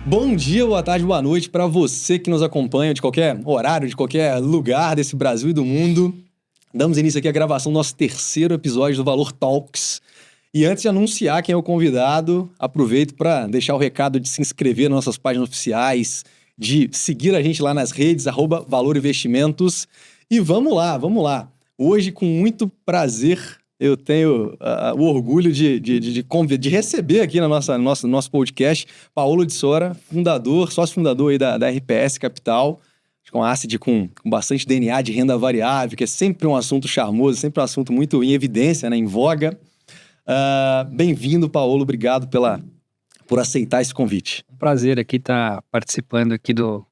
Bom dia, boa tarde, boa noite para você que nos acompanha de qualquer horário, de qualquer lugar desse Brasil e do mundo. Damos início aqui à gravação do nosso terceiro episódio do Valor Talks. E antes de anunciar quem é o convidado, aproveito para deixar o recado de se inscrever nas nossas páginas oficiais, de seguir a gente lá nas redes, @Valor Investimentos. E vamos lá. Hoje, com muito prazer, eu tenho o orgulho de receber aqui no nosso podcast Paulo de Sora, sócio-fundador aí da RPS Capital, com asset com bastante DNA de renda variável, que é sempre um assunto charmoso, sempre um assunto muito em evidência, né, em voga. Bem-vindo, Paulo, obrigado por aceitar esse convite. Um prazer aqui estar participando aqui do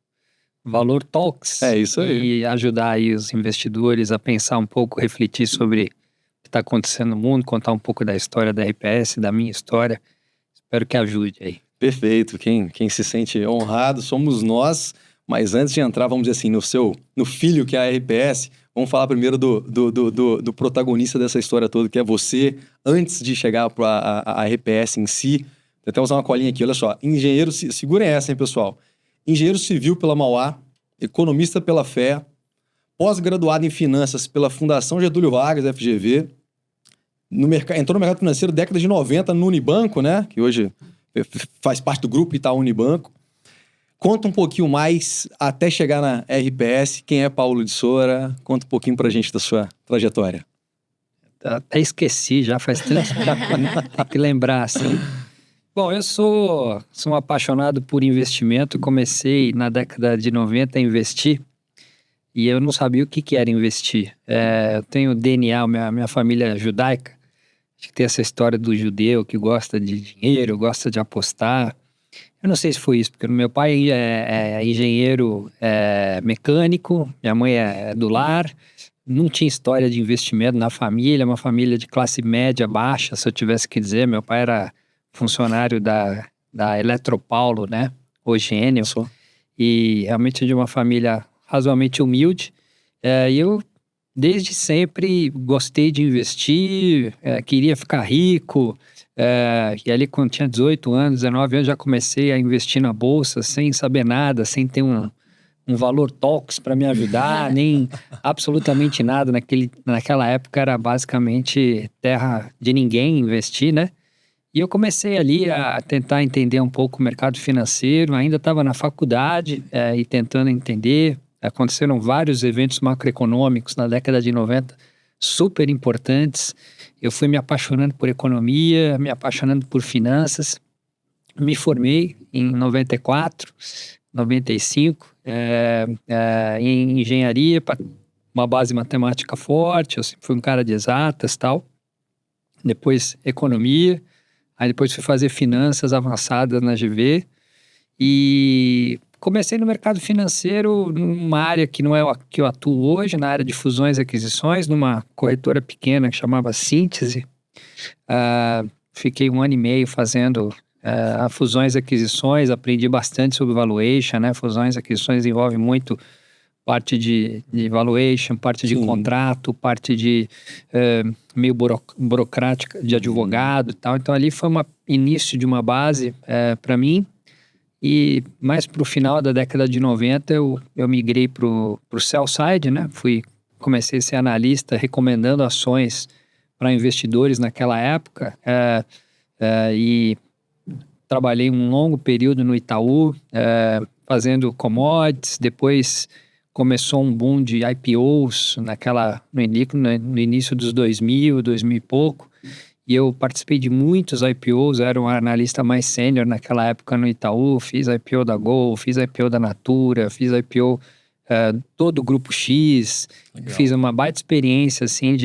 Valor Talks. É isso aí. E ajudar aí os investidores a pensar um pouco, refletir sobre o que está acontecendo no mundo, contar um pouco da história da RPS, da minha história. Espero que ajude aí. Perfeito. Quem se sente honrado somos nós. Mas antes de entrar, vamos dizer assim, no filho que é a RPS, vamos falar primeiro do protagonista dessa história toda, que é você, antes de chegar para a RPS em si. Vou até usar uma colinha aqui, olha só. Engenheiro, segurem essa, hein, pessoal. Engenheiro civil pela Mauá, economista pela FEA, pós-graduado em finanças pela Fundação Getúlio Vargas, FGV. Entrou no mercado financeiro década de 90 no Unibanco, né? Que hoje faz parte do grupo Itaú Unibanco. Conta um pouquinho mais até chegar na RPS. Quem é Paulo de Sora? Conta um pouquinho pra gente da sua trajetória. Até esqueci, já faz tempo. Tem que lembrar, assim. Bom, eu sou um apaixonado por investimento. Comecei na década de 90 a investir e eu não sabia o que era investir. Eu tenho DNA, minha família é judaica. Acho que tem essa história do judeu que gosta de dinheiro, gosta de apostar. Eu não sei se foi isso, porque meu pai é engenheiro mecânico, minha mãe é do lar, não tinha história de investimento na família, uma família de classe média baixa, se eu tivesse que dizer. Meu pai era funcionário da Eletropaulo, né, hoje Enel, e realmente de uma família razoavelmente humilde. E eu, desde sempre, gostei de investir, queria ficar rico. E ali quando tinha 18 anos, 19 anos, já comecei a investir na bolsa sem saber nada, sem ter um Valor Talks para me ajudar, nem absolutamente nada. Naquela época era basicamente terra de ninguém investir, né? E eu comecei ali a tentar entender um pouco o mercado financeiro, ainda estava na faculdade e tentando entender. Aconteceram vários eventos macroeconômicos na década de 90, super importantes. Eu fui me apaixonando por economia, me apaixonando por finanças. Me formei em 94, 95, em engenharia, uma base matemática forte. Eu sempre fui um cara de exatas e tal. Depois economia. Aí depois fui fazer finanças avançadas na GV. E comecei no mercado financeiro, numa área que não é a que eu atuo hoje, na área de fusões e aquisições, numa corretora pequena que chamava Síntese. Fiquei 1 ano e meio fazendo fusões e aquisições, aprendi bastante sobre valuation, né? Fusões e aquisições envolve muito parte de valuation, parte de contrato, parte de meio burocrática de advogado e tal. Então ali foi um início de uma base para mim. E mais para o final da década de 90 eu migrei para o sell side, né? Comecei a ser analista recomendando ações para investidores naquela época e trabalhei um longo período no Itaú fazendo commodities. Depois começou um boom de IPOs no início dos 2000 e pouco. E eu participei de muitos IPOs, era um analista mais sênior naquela época no Itaú. Fiz IPO da Gol, fiz IPO da Natura, fiz IPO todo o Grupo X. Legal. Fiz uma baita experiência assim,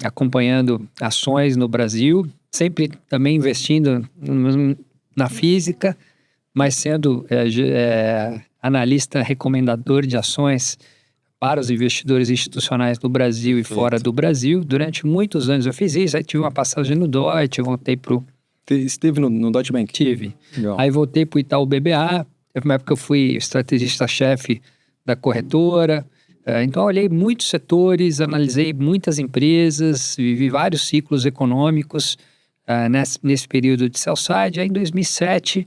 acompanhando ações no Brasil, sempre também investindo na física, mas sendo analista recomendador de ações para os investidores institucionais do Brasil e fora do Brasil. Durante muitos anos eu fiz isso. Aí tive uma passagem no Deutsche, voltei pro... Esteve no Deutsche Bank? Tive. Legal. Aí voltei pro Itaú BBA. Teve uma época que eu fui estrategista-chefe da corretora. Então eu olhei muitos setores, analisei muitas empresas, vivi vários ciclos econômicos nesse período de sell-side. Aí em 2007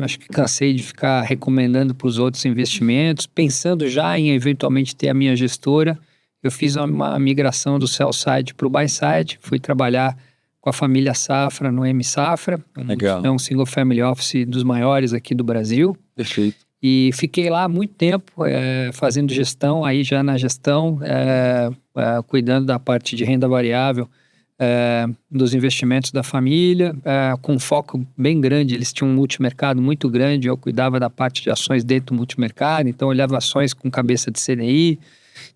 Acho que cansei de ficar recomendando para os outros investimentos, pensando já em eventualmente ter a minha gestora. Eu fiz uma migração do sell side para o buy side, fui trabalhar com a família Safra no M Safra, Legal. é um single family office dos maiores aqui do Brasil. Perfeito. E fiquei lá há muito tempo fazendo gestão, aí já na gestão, cuidando da parte de renda variável, dos investimentos da família, com um foco bem grande. Eles tinham um multimercado muito grande, eu cuidava da parte de ações dentro do multimercado, então olhava ações com cabeça de CDI.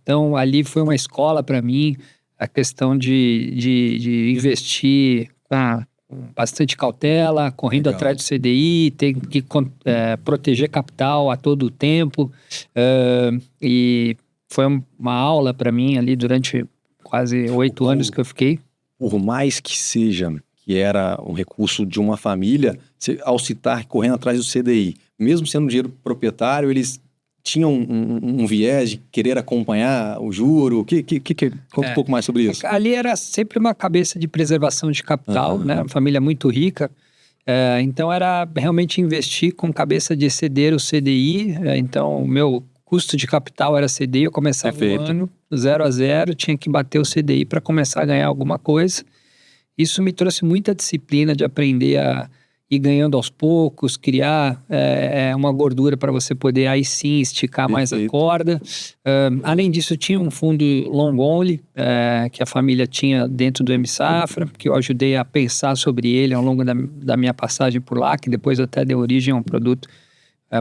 Então ali foi uma escola para mim, a questão de investir com bastante cautela, correndo Legal. atrás do CDI, tem que proteger capital a todo o tempo. E foi uma aula para mim ali durante quase 8 anos que eu fiquei. Por mais que seja que era um recurso de uma família, ao citar correndo atrás do CDI, mesmo sendo dinheiro proprietário, eles tinham um viés de querer acompanhar o juro? Conta um pouco mais sobre isso. Ali era sempre uma cabeça de preservação de capital, né? Uma família muito rica. Então era realmente investir com cabeça de exceder o CDI. Então o meu custo de capital era CDI, eu começava o ano 0 a 0, tinha que bater o CDI para começar a ganhar alguma coisa. Isso me trouxe muita disciplina de aprender a ir ganhando aos poucos, criar uma gordura para você poder aí sim esticar mais a corda. Além disso, tinha um fundo long only que a família tinha dentro do M Safra, que eu ajudei a pensar sobre ele ao longo da minha passagem por lá, que depois até deu origem a um produto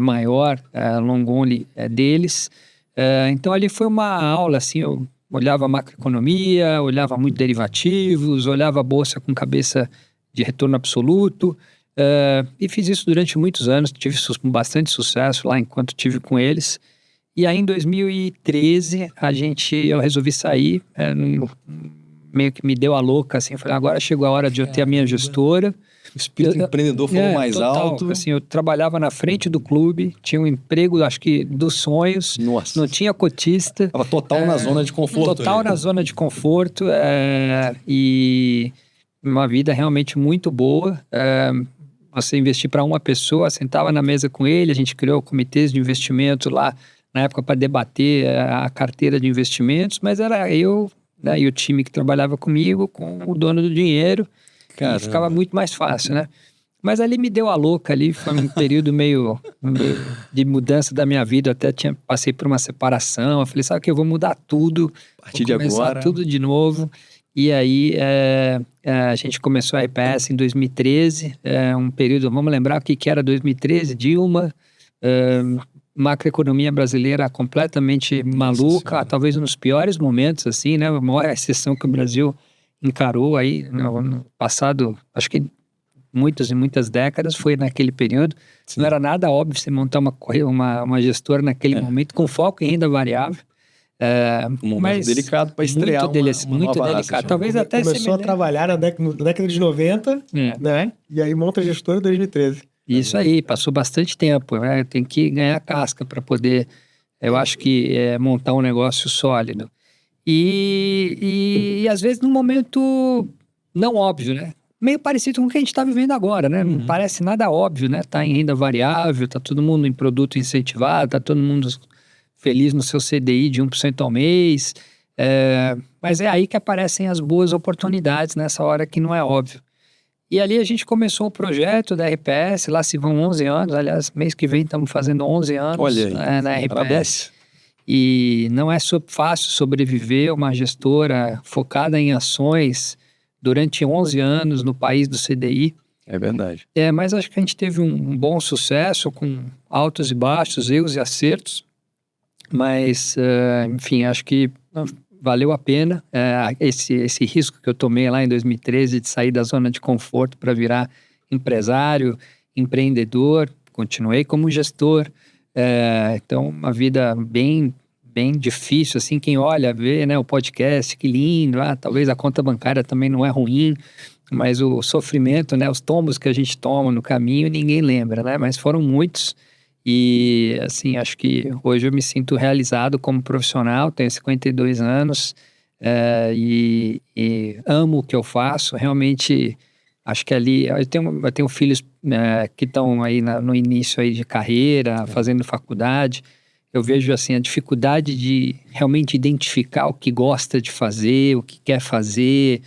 maior, long only deles. Então ali foi uma aula, assim, eu olhava macroeconomia, olhava muito derivativos, olhava a bolsa com cabeça de retorno absoluto. E fiz isso durante muitos anos, tive bastante sucesso lá enquanto tive com eles. E aí em 2013 eu resolvi sair, meio que me deu a louca, assim, falei, agora chegou a hora de eu ter a minha gestora. O espírito empreendedor foi mais total, alto. Assim, eu trabalhava na frente do clube, tinha um emprego, acho que dos sonhos. Nossa. Não tinha cotista. Estava total na zona de conforto. Total na zona de conforto. E uma vida realmente muito boa. Você investir para uma pessoa, sentava na mesa com ele, a gente criou comitês de investimento lá, na época, para debater a carteira de investimentos, mas era eu, né, e o time que trabalhava comigo, com o dono do dinheiro. Caramba. E ficava muito mais fácil, né? Mas ali me deu a louca ali, foi um período meio de mudança da minha vida. Eu até passei por uma separação, eu falei, sabe que eu vou mudar tudo, a partir vou começar agora tudo de novo. E aí a gente começou a RPS em 2013, um período, vamos lembrar o que era 2013, Dilma, macroeconomia brasileira completamente maluca, talvez nos piores momentos, assim, né? A maior recessão que o Brasil encarou aí no passado, acho que muitas e muitas décadas, foi naquele período. Sim. Não era nada óbvio você montar uma gestora naquele momento com foco em renda variável. Um momento delicado para estrear muito delicado. Talvez até começou a trabalhar na década de 90, né? E aí monta a gestora em 2013. Isso aí, passou bastante tempo, né? Tem que ganhar casca para poder, eu acho que montar um negócio sólido. E às vezes num momento não óbvio, né? Meio parecido com o que a gente está vivendo agora, né? Não parece nada óbvio, né? Tá em renda variável, tá todo mundo em produto incentivado, tá todo mundo feliz no seu CDI de 1% ao mês. Mas é aí que aparecem as boas oportunidades, nessa hora que não é óbvio. E ali a gente começou o projeto da RPS, lá se vão 11 anos, aliás, mês que vem estamos fazendo 11 anos. Olha aí, na RPS. Parabéns. E não é fácil sobreviver uma gestora focada em ações durante 11 anos no país do CDI. É verdade. Mas acho que a gente teve um bom sucesso, com altos e baixos, erros e acertos. Mas, enfim, acho que valeu a pena esse risco que eu tomei lá em 2013 de sair da zona de conforto para virar empresário, empreendedor. Continuei como gestor. Então, uma vida bem difícil, assim, quem olha, vê, né, o podcast, que lindo, talvez a conta bancária também não é ruim, mas o sofrimento, né, os tombos que a gente toma no caminho, ninguém lembra, né, mas foram muitos. E, assim, acho que hoje eu me sinto realizado como profissional, tenho 52 anos e amo o que eu faço. Realmente, Acho que ali, eu tenho filhos que estão aí no início aí de carreira, fazendo faculdade. Eu vejo assim a dificuldade de realmente identificar o que gosta de fazer, o que quer fazer.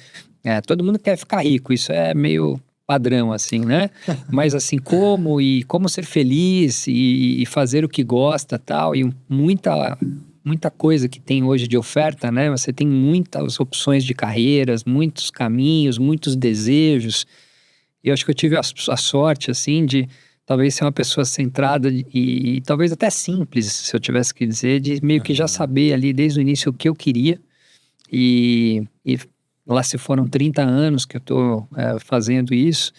Todo mundo quer ficar rico, isso é meio padrão assim, né? Mas assim, como ser feliz e fazer o que gosta, tal, e muita coisa que tem hoje de oferta, né? Você tem muitas opções de carreiras, muitos caminhos, muitos desejos. E eu acho que eu tive a sorte, assim, de talvez ser uma pessoa centrada e talvez até simples, se eu tivesse que dizer, de meio que já saber ali desde o início o que eu queria. E lá se foram 30 anos que eu estou fazendo isso.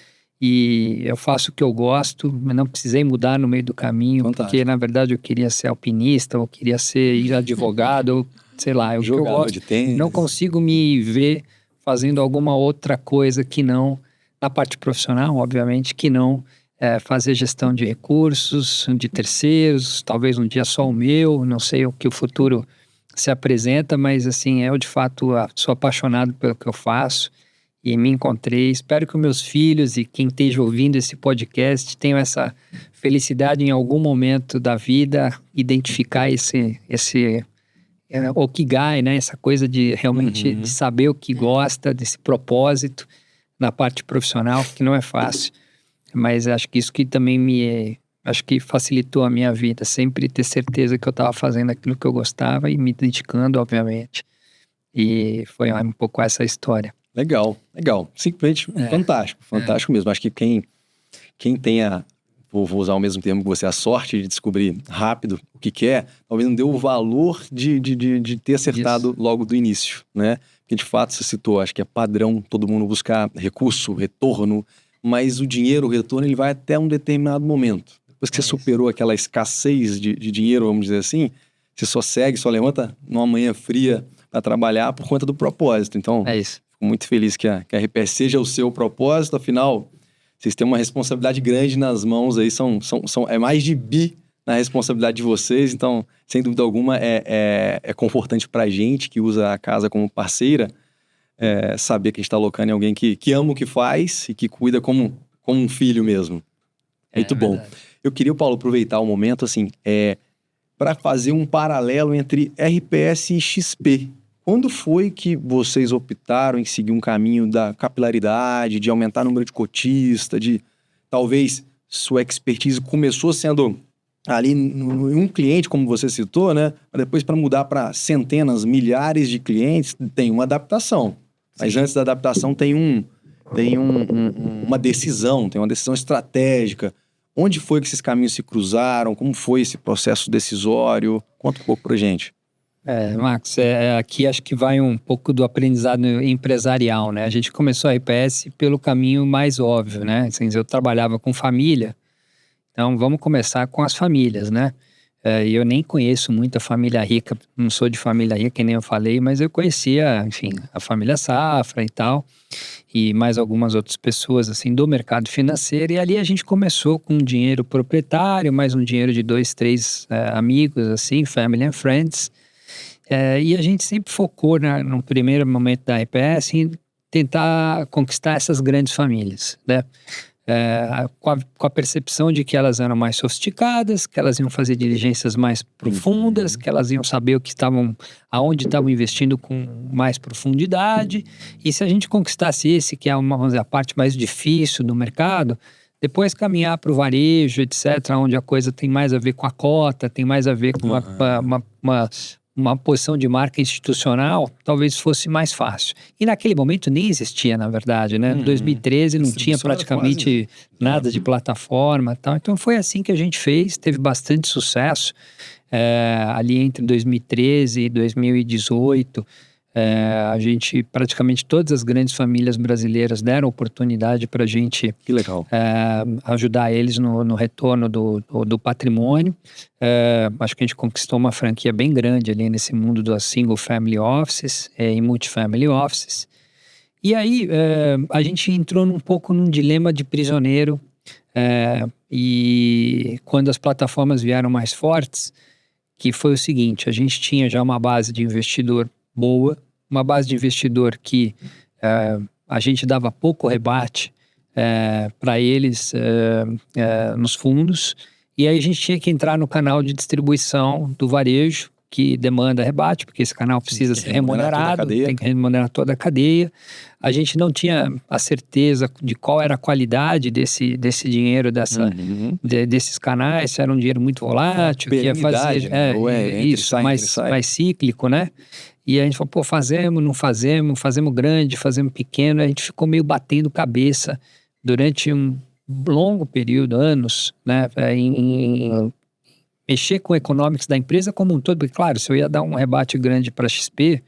E eu faço o que eu gosto, mas não precisei mudar no meio do caminho, porque na verdade eu queria ser alpinista, ou queria ser advogado, ou sei lá, o que eu gosto. De tênis. Não consigo me ver fazendo alguma outra coisa que não, na parte profissional, obviamente, que não fazer gestão de recursos, de terceiros, talvez um dia só o meu, não sei o que o futuro se apresenta, mas assim, eu de fato sou apaixonado pelo que eu faço. E me encontrei. Espero que os meus filhos e quem esteja ouvindo esse podcast tenham essa felicidade em algum momento da vida, identificar esse Okigai, né? Essa coisa de realmente de saber o que gosta, desse propósito na parte profissional, que não é fácil. Mas acho que isso que também acho que facilitou a minha vida. Sempre ter certeza que eu estava fazendo aquilo que eu gostava e me dedicando, obviamente. E foi um pouco essa história. Legal. Simplesmente fantástico mesmo. Acho que quem tenha, vou usar o mesmo termo que você, a sorte de descobrir rápido o que quer, talvez não dê o valor de ter acertado logo do início, né? Porque de fato você citou, acho que é padrão todo mundo buscar recurso, retorno, mas o dinheiro, o retorno, ele vai até um determinado momento. Depois que você superou aquela escassez de dinheiro, vamos dizer assim, você só levanta numa manhã fria para trabalhar por conta do propósito. Então, é isso. Muito feliz que a RPS seja o seu propósito, afinal, vocês têm uma responsabilidade grande nas mãos aí, é mais de bi na responsabilidade de vocês, então, sem dúvida alguma, é confortante pra gente que usa a casa como parceira, saber que a gente está alocando em alguém que ama o que faz e que cuida como um filho mesmo. Muito bom. Verdade. Eu queria, Paulo, aproveitar o momento, assim, para fazer um paralelo entre RPS e XP. Quando foi que vocês optaram em seguir um caminho da capilaridade, de aumentar o número de cotistas, de talvez sua expertise começou sendo ali em um cliente, como você citou, né? Mas depois para mudar para centenas, milhares de clientes, tem uma adaptação. Mas antes da adaptação tem uma decisão, tem uma decisão estratégica. Onde foi que esses caminhos se cruzaram? Como foi esse processo decisório? Conta um pouco pra gente. Marcos, aqui acho que vai um pouco do aprendizado empresarial, né? A gente começou a RPS pelo caminho mais óbvio, né? Assim, eu trabalhava com família, então vamos começar com as famílias, né? E eu nem conheço muita família rica, não sou de família rica, que nem eu falei, mas eu conhecia, enfim, a família Safra e tal, e mais algumas outras pessoas, assim, do mercado financeiro, e ali a gente começou com um dinheiro proprietário, mais um dinheiro de 2, 3 amigos, assim, family and friends. E a gente sempre focou, no primeiro momento da RPS, em tentar conquistar essas grandes famílias, né? Com a percepção de que elas eram mais sofisticadas, que elas iam fazer diligências mais profundas, que elas iam saber aonde estavam investindo com mais profundidade. E se a gente conquistasse esse, que é vamos dizer, a parte mais difícil do mercado, depois caminhar para o varejo, etc., onde a coisa tem mais a ver com a cota, tem mais a ver com uma posição de marca institucional, talvez fosse mais fácil. E naquele momento nem existia, na verdade, né? Em 2013 não tinha praticamente nada de plataforma e tal. Então foi assim que a gente fez, teve bastante sucesso. Ali entre 2013 e 2018, a gente, praticamente todas as grandes famílias brasileiras deram oportunidade para a gente que legal. Ajudar eles no retorno do patrimônio. Acho que a gente conquistou uma franquia bem grande ali nesse mundo das single family offices e multifamily offices. E aí a gente entrou um pouco num dilema de prisioneiro, e quando as plataformas vieram mais fortes, que foi o seguinte: a gente tinha já uma base de investidor boa, uma base de investidor que a gente dava pouco rebate, para eles nos fundos. E aí a gente tinha que entrar no canal de distribuição do varejo, que demanda rebate, porque esse canal precisa ser remunerado, tem que remunerar toda a cadeia. A gente não tinha a certeza de qual era a qualidade desse dinheiro, desses canais, se era um dinheiro muito volátil, que ia fazer mais cíclico, né? E a gente falou, pô, fazemos, não fazemos, fazemos grande, fazemos pequeno. A gente ficou meio batendo cabeça durante um longo período, anos, né? Mexer com o economics da empresa como um todo, porque, claro, se eu ia dar um rebate grande para a XP,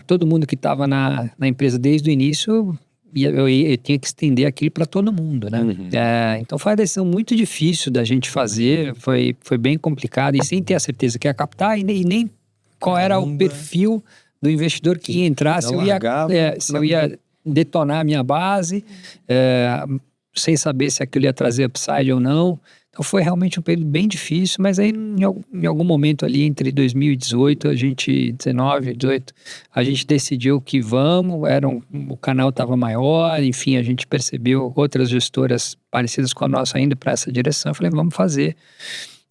todo mundo que estava na empresa desde o início, eu tinha que estender aquilo para todo mundo, né? Então foi uma decisão muito difícil da gente fazer, foi bem complicado, e sem ter a certeza que ia captar, e nem qual era o perfil do investidor que ia entrar, se eu ia detonar a minha base, sem saber se aquilo ia trazer upside ou não. Então foi realmente um período bem difícil, mas aí em algum momento ali entre 2018, 19, 18, a gente decidiu que o canal estava maior, enfim, a gente percebeu outras gestoras parecidas com a nossa indo para essa direção. Eu falei, vamos fazer,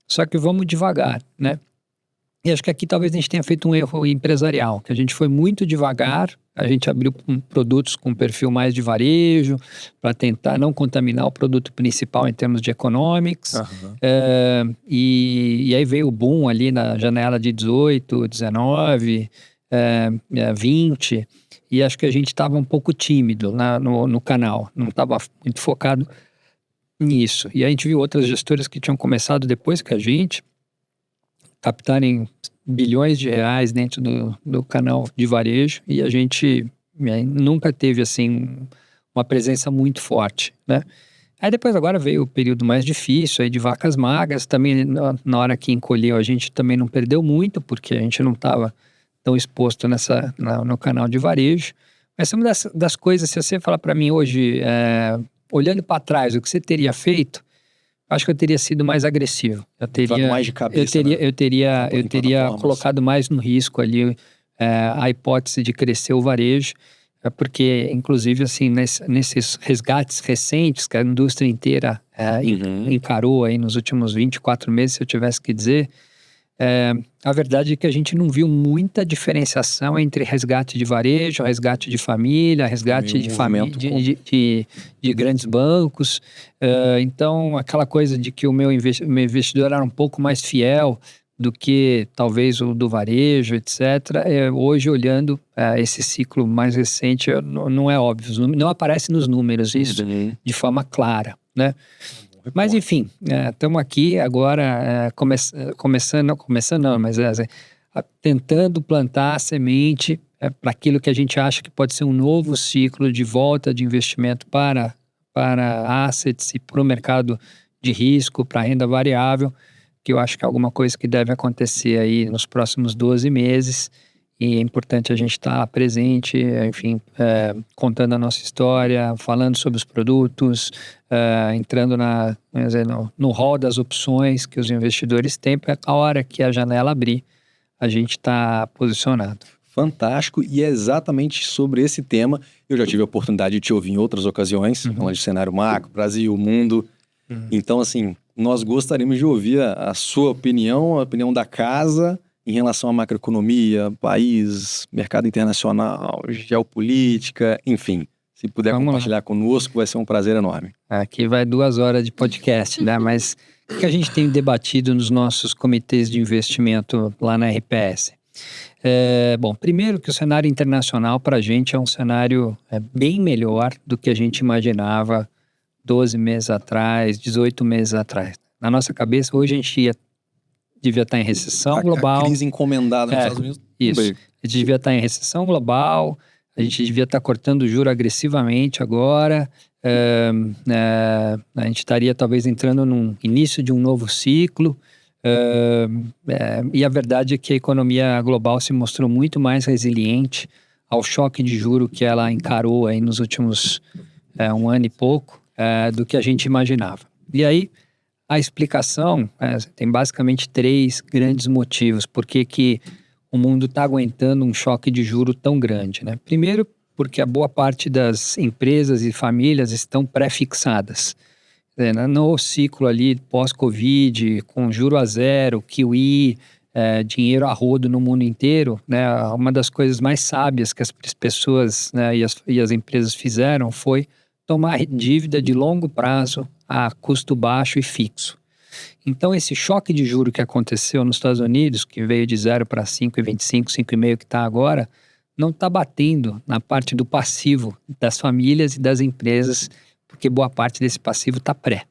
só que vamos devagar, né? E acho que aqui talvez a gente tenha feito um erro empresarial, que a gente foi muito devagar, a gente abriu produtos com perfil mais de varejo, para tentar não contaminar o produto principal em termos de economics. E aí veio o boom ali na janela de 18, 19, 20, e acho que a gente estava um pouco tímido no canal, não estava muito focado nisso. E a gente viu outras gestoras que tinham começado depois que a gente, captarem bilhões de reais dentro do canal de varejo, e a gente nunca teve assim uma presença muito forte, né? Aí depois agora veio o período mais difícil aí de vacas magras, também na hora que encolheu a gente também não perdeu muito, porque a gente não estava tão exposto no canal de varejo. Mas uma das coisas, se você falar para mim hoje, olhando para trás, o que você teria feito, acho que eu teria sido mais agressivo. Eu teria mais de cabeça, eu teria colocado mais no risco ali a hipótese de crescer o varejo, porque, inclusive, assim, nesses resgates recentes que a indústria inteira encarou aí nos últimos 24 meses, se eu tivesse que dizer, a verdade é que a gente não viu muita diferenciação entre resgate de varejo, resgate de família, resgate de grandes bancos. Então, aquela coisa de que o meu investidor era um pouco mais fiel do que talvez o do varejo, etc. Hoje, olhando esse ciclo mais recente, não é óbvio, não aparece nos números isso de forma clara, né? Mas enfim, estamos aqui agora tentando plantar a semente para aquilo que a gente acha que pode ser um novo ciclo de volta de investimento para assets e para o mercado de risco, para renda variável, que eu acho que é alguma coisa que deve acontecer aí nos próximos 12 meses. E é importante a gente estar presente, enfim, contando a nossa história, falando sobre os produtos, entrando no hall das opções que os investidores têm, para a hora que a janela abrir, a gente está posicionado. Fantástico, e é exatamente sobre esse tema. Eu já tive a oportunidade de te ouvir em outras ocasiões, falando de cenário macro, Brasil, mundo. Então, assim, nós gostaríamos de ouvir a sua opinião, a opinião da casa, em relação à macroeconomia, país, mercado internacional, geopolítica, enfim. Se puder compartilhar conosco, vai ser um prazer enorme. Aqui vai 2 horas de podcast, né? Mas o que a gente tem debatido nos nossos comitês de investimento lá na RPS? Bom, primeiro que o cenário internacional para a gente é um cenário bem melhor do que a gente imaginava 12 meses atrás, 18 meses atrás. Na nossa cabeça, hoje a gente devia estar em recessão global. A crise encomendada nos Estados Unidos. Isso. A gente devia estar em recessão global, a gente devia estar cortando o juro agressivamente agora, a gente estaria talvez entrando no início de um novo ciclo, e a verdade é que a economia global se mostrou muito mais resiliente ao choque de juro que ela encarou aí nos últimos 1 ano e pouco, do que a gente imaginava. E aí, a explicação tem basicamente 3 grandes motivos por que o mundo está aguentando um choque de juro tão grande, né? Primeiro, porque a boa parte das empresas e famílias estão pré-fixadas. No ciclo ali pós-Covid, com juro a zero, QE, dinheiro a rodo no mundo inteiro, né, uma das coisas mais sábias que as pessoas, né, e as empresas fizeram foi tomar dívida de longo prazo a custo baixo e fixo. Então, esse choque de juro que aconteceu nos Estados Unidos, que veio de 0 para 5,25, 5,5 que está agora, não está batendo na parte do passivo das famílias e das empresas, porque boa parte desse passivo está pré.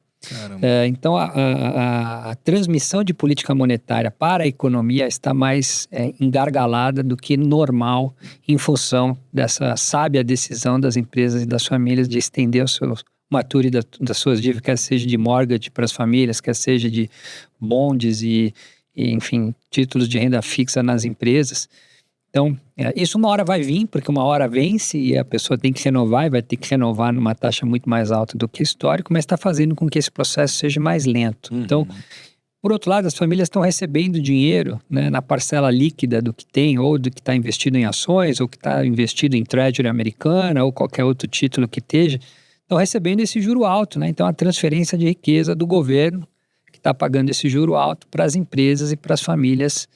Então, a transmissão de política monetária para a economia está mais engargalada do que normal em função dessa sábia decisão das empresas e das famílias de estender o seu mature das suas dívidas, quer seja de mortgage para as famílias, quer seja de bonds e, enfim, títulos de renda fixa nas empresas. Então, isso uma hora vai vir, porque uma hora vence e a pessoa tem que renovar e vai ter que renovar numa taxa muito mais alta do que histórico, mas está fazendo com que esse processo seja mais lento. Então, por outro lado, as famílias estão recebendo dinheiro, né, na parcela líquida do que tem, ou do que está investido em ações, ou que está investido em Treasury americana, ou qualquer outro título que esteja, estão recebendo esse juro alto, né? Então, a transferência de riqueza do governo, que está pagando esse juro alto para as empresas e para as famílias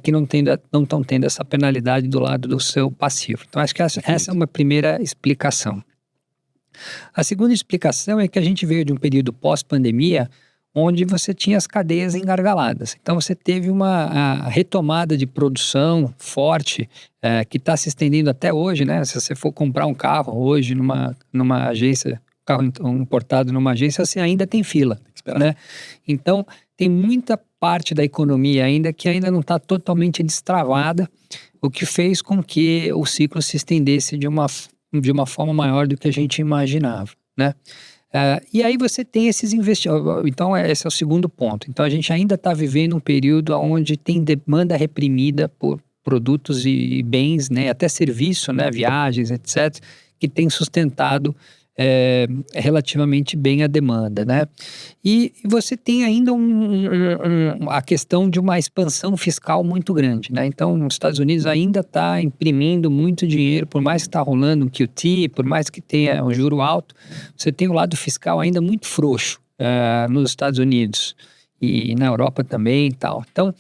que não estão tendo essa penalidade do lado do seu passivo. Então, acho que essa é uma primeira explicação. A segunda explicação é que a gente veio de um período pós-pandemia onde você tinha as cadeias engargaladas. Então, você teve a retomada de produção forte que está se estendendo até hoje, né? Se você for comprar um carro hoje numa agência, carro importado numa agência, você ainda tem fila. Tem que esperar. Né? Então, tem muita parte da economia que ainda não está totalmente destravada, o que fez com que o ciclo se estendesse de uma forma maior do que a gente imaginava, né? E aí você tem esses investimentos. Então, esse é o segundo ponto. Então, a gente ainda está vivendo um período onde tem demanda reprimida por produtos e bens, né? Até serviço, né? Viagens, etc., que tem sustentado relativamente bem a demanda, né? E você tem ainda a questão de uma expansão fiscal muito grande, né? Então, os Estados Unidos ainda está imprimindo muito dinheiro, por mais que está rolando um QT, por mais que tenha um juro alto, você tem o lado fiscal ainda muito frouxo nos Estados Unidos e na Europa também e tal. Então,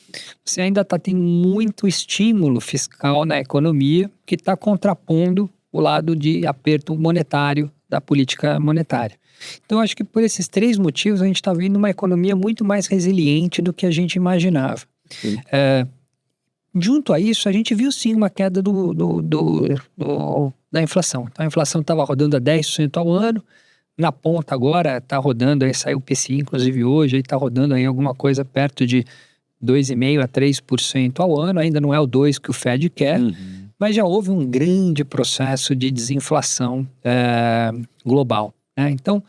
você ainda está tendo muito estímulo fiscal na economia que está contrapondo o lado de aperto monetário da política monetária. Então, acho que por esses três motivos a gente está vendo uma economia muito mais resiliente do que a gente imaginava. Junto a isso, a gente viu sim uma queda da inflação. Então, a inflação estava rodando a 10% ao ano, na ponta agora está rodando, aí saiu o PCI inclusive hoje, está rodando aí alguma coisa perto de 2,5% a 3% ao ano, ainda não é o 2% que o Fed quer, mas já houve um grande processo de desinflação global, né? Então,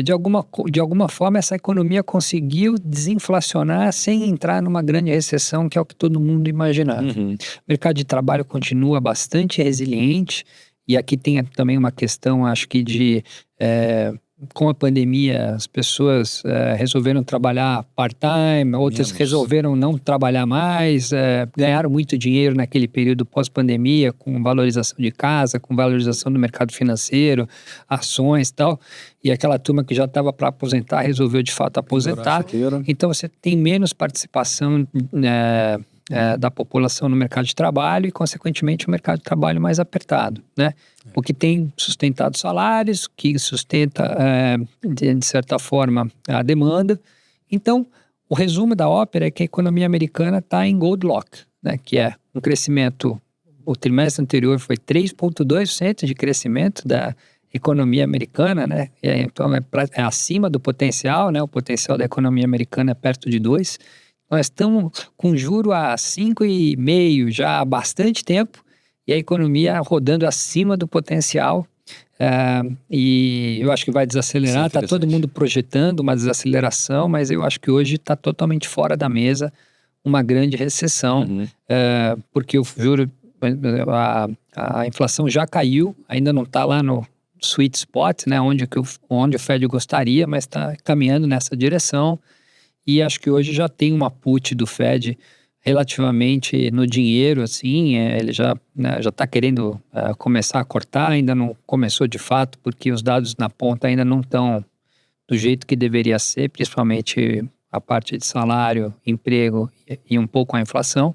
de alguma forma, essa economia conseguiu desinflacionar sem entrar numa grande recessão, que é o que todo mundo imaginava. O mercado de trabalho continua bastante resiliente, e aqui tem também uma questão, acho que com a pandemia, as pessoas resolveram trabalhar part-time, outras resolveram não trabalhar mais, ganharam muito dinheiro naquele período pós-pandemia, com valorização de casa, com valorização do mercado financeiro, ações e tal, e aquela turma que já estava para aposentar resolveu de fato aposentar. Então você tem menos participação da população no mercado de trabalho e, consequentemente, o mercado de trabalho mais apertado, né? O que tem sustentado salários, que sustenta, de certa forma, a demanda. Então, o resumo da ópera é que a economia americana está em Goldilocks, né? Que é um crescimento, o trimestre anterior foi 3,2% de crescimento da economia americana, né? Então, é acima do potencial, né? O potencial da economia americana é perto de 2%. Nós estamos com juro a 5,5% já há bastante tempo e a economia rodando acima do potencial. E eu acho que vai desacelerar. Está todo mundo projetando uma desaceleração, mas eu acho que hoje está totalmente fora da mesa uma grande recessão, porque o juro, a inflação já caiu, ainda não está lá no sweet spot, né, onde o Fed gostaria, mas está caminhando nessa direção. E acho que hoje já tem uma put do Fed relativamente no dinheiro, assim, ele já está querendo começar a cortar, ainda não começou de fato, porque os dados na ponta ainda não estão do jeito que deveria ser, principalmente a parte de salário, emprego e um pouco a inflação.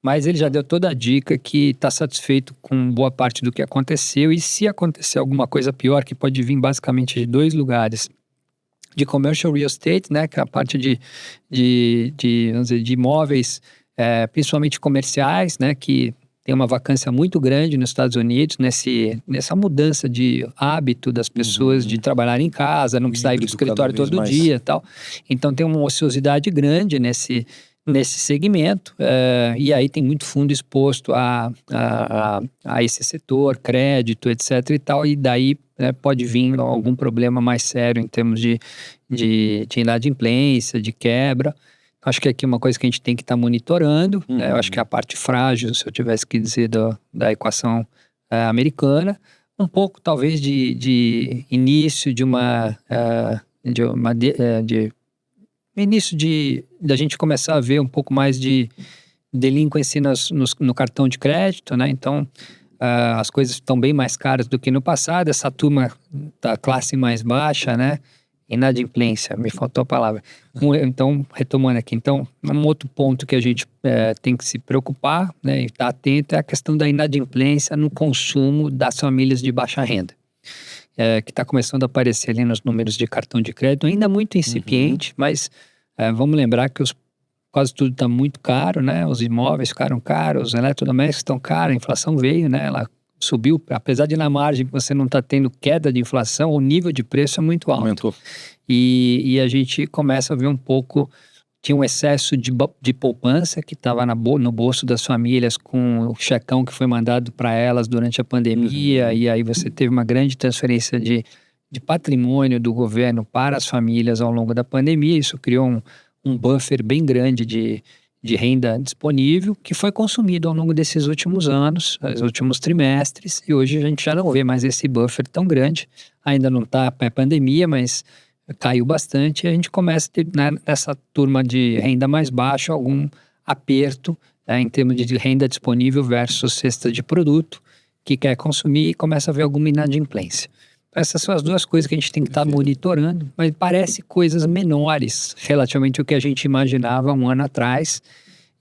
Mas ele já deu toda a dica que está satisfeito com boa parte do que aconteceu, e se acontecer alguma coisa pior, que pode vir basicamente de 2 lugares: de commercial real estate, né, que é a parte vamos dizer, de imóveis, principalmente comerciais, né, que tem uma vacância muito grande nos Estados Unidos, nessa mudança de hábito das pessoas de trabalhar em casa, não precisar ir para o escritório todo dia e tal. Então tem uma ociosidade grande nesse segmento, e aí tem muito fundo exposto a esse setor, crédito, etc. e tal, e daí pode vir algum problema mais sério em termos de inadimplência, de quebra. Acho que aqui é uma coisa que a gente tem que estar monitorando. Eu acho que é a parte frágil, se eu tivesse que dizer, da equação americana. Um pouco, talvez, de início da gente começar a ver um pouco mais de delinquência no cartão de crédito, né? Então, as coisas estão bem mais caras do que no passado. Essa turma da classe mais baixa, né? Inadimplência, me faltou a palavra. Então, retomando aqui, um outro ponto que a gente tem que se preocupar, né, e estar atento, é a questão da inadimplência no consumo das famílias de baixa renda. Que está começando a aparecer ali nos números de cartão de crédito, ainda muito incipiente, mas vamos lembrar que quase tudo está muito caro, né? Os imóveis ficaram caros, os eletrodomésticos estão caros, a inflação veio, né? Ela subiu, apesar de na margem você não está tendo queda de inflação, o nível de preço é muito alto. Aumentou. E a gente começa a ver um pouco, tinha um excesso de poupança que estava no bolso das famílias com o checão que foi mandado para elas durante a pandemia, e aí você teve uma grande transferência de patrimônio do governo para as famílias ao longo da pandemia. Isso criou um buffer bem grande de renda disponível, que foi consumido ao longo desses últimos anos, os últimos trimestres, e hoje a gente já não vê mais esse buffer tão grande. Ainda não está pré-pandemia, mas caiu bastante, e a gente começa a ter, né, nessa turma de renda mais baixa, algum aperto em termos de renda disponível versus cesta de produto que quer consumir, e começa a ver alguma inadimplência. Essas são as duas coisas que a gente tem que estar monitorando, mas parece coisas menores relativamente ao que a gente imaginava um ano atrás.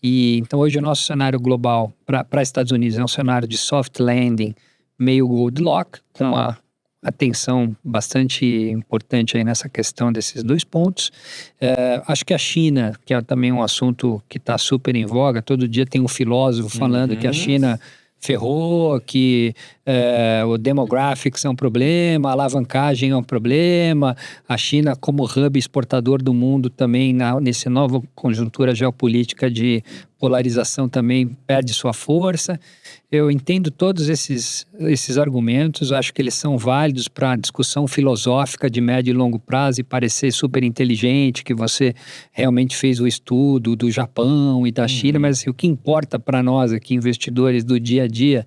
E então hoje o nosso cenário global para Estados Unidos é um cenário de soft landing, meio Goldilocks, com uma atenção bastante importante aí nessa questão desses 2 pontos. Acho que a China, que é também um assunto que está super em voga, todo dia tem um filósofo falando que a China ferrou, que o demographics é um problema, a alavancagem é um problema, a China como hub exportador do mundo também, nessa nova conjuntura geopolítica de polarização, também perde sua força. Eu entendo todos esses argumentos, acho que eles são válidos para a discussão filosófica de médio e longo prazo e parecer super inteligente, que você realmente fez o estudo do Japão e da China, mas assim, o que importa para nós aqui, investidores do dia a dia,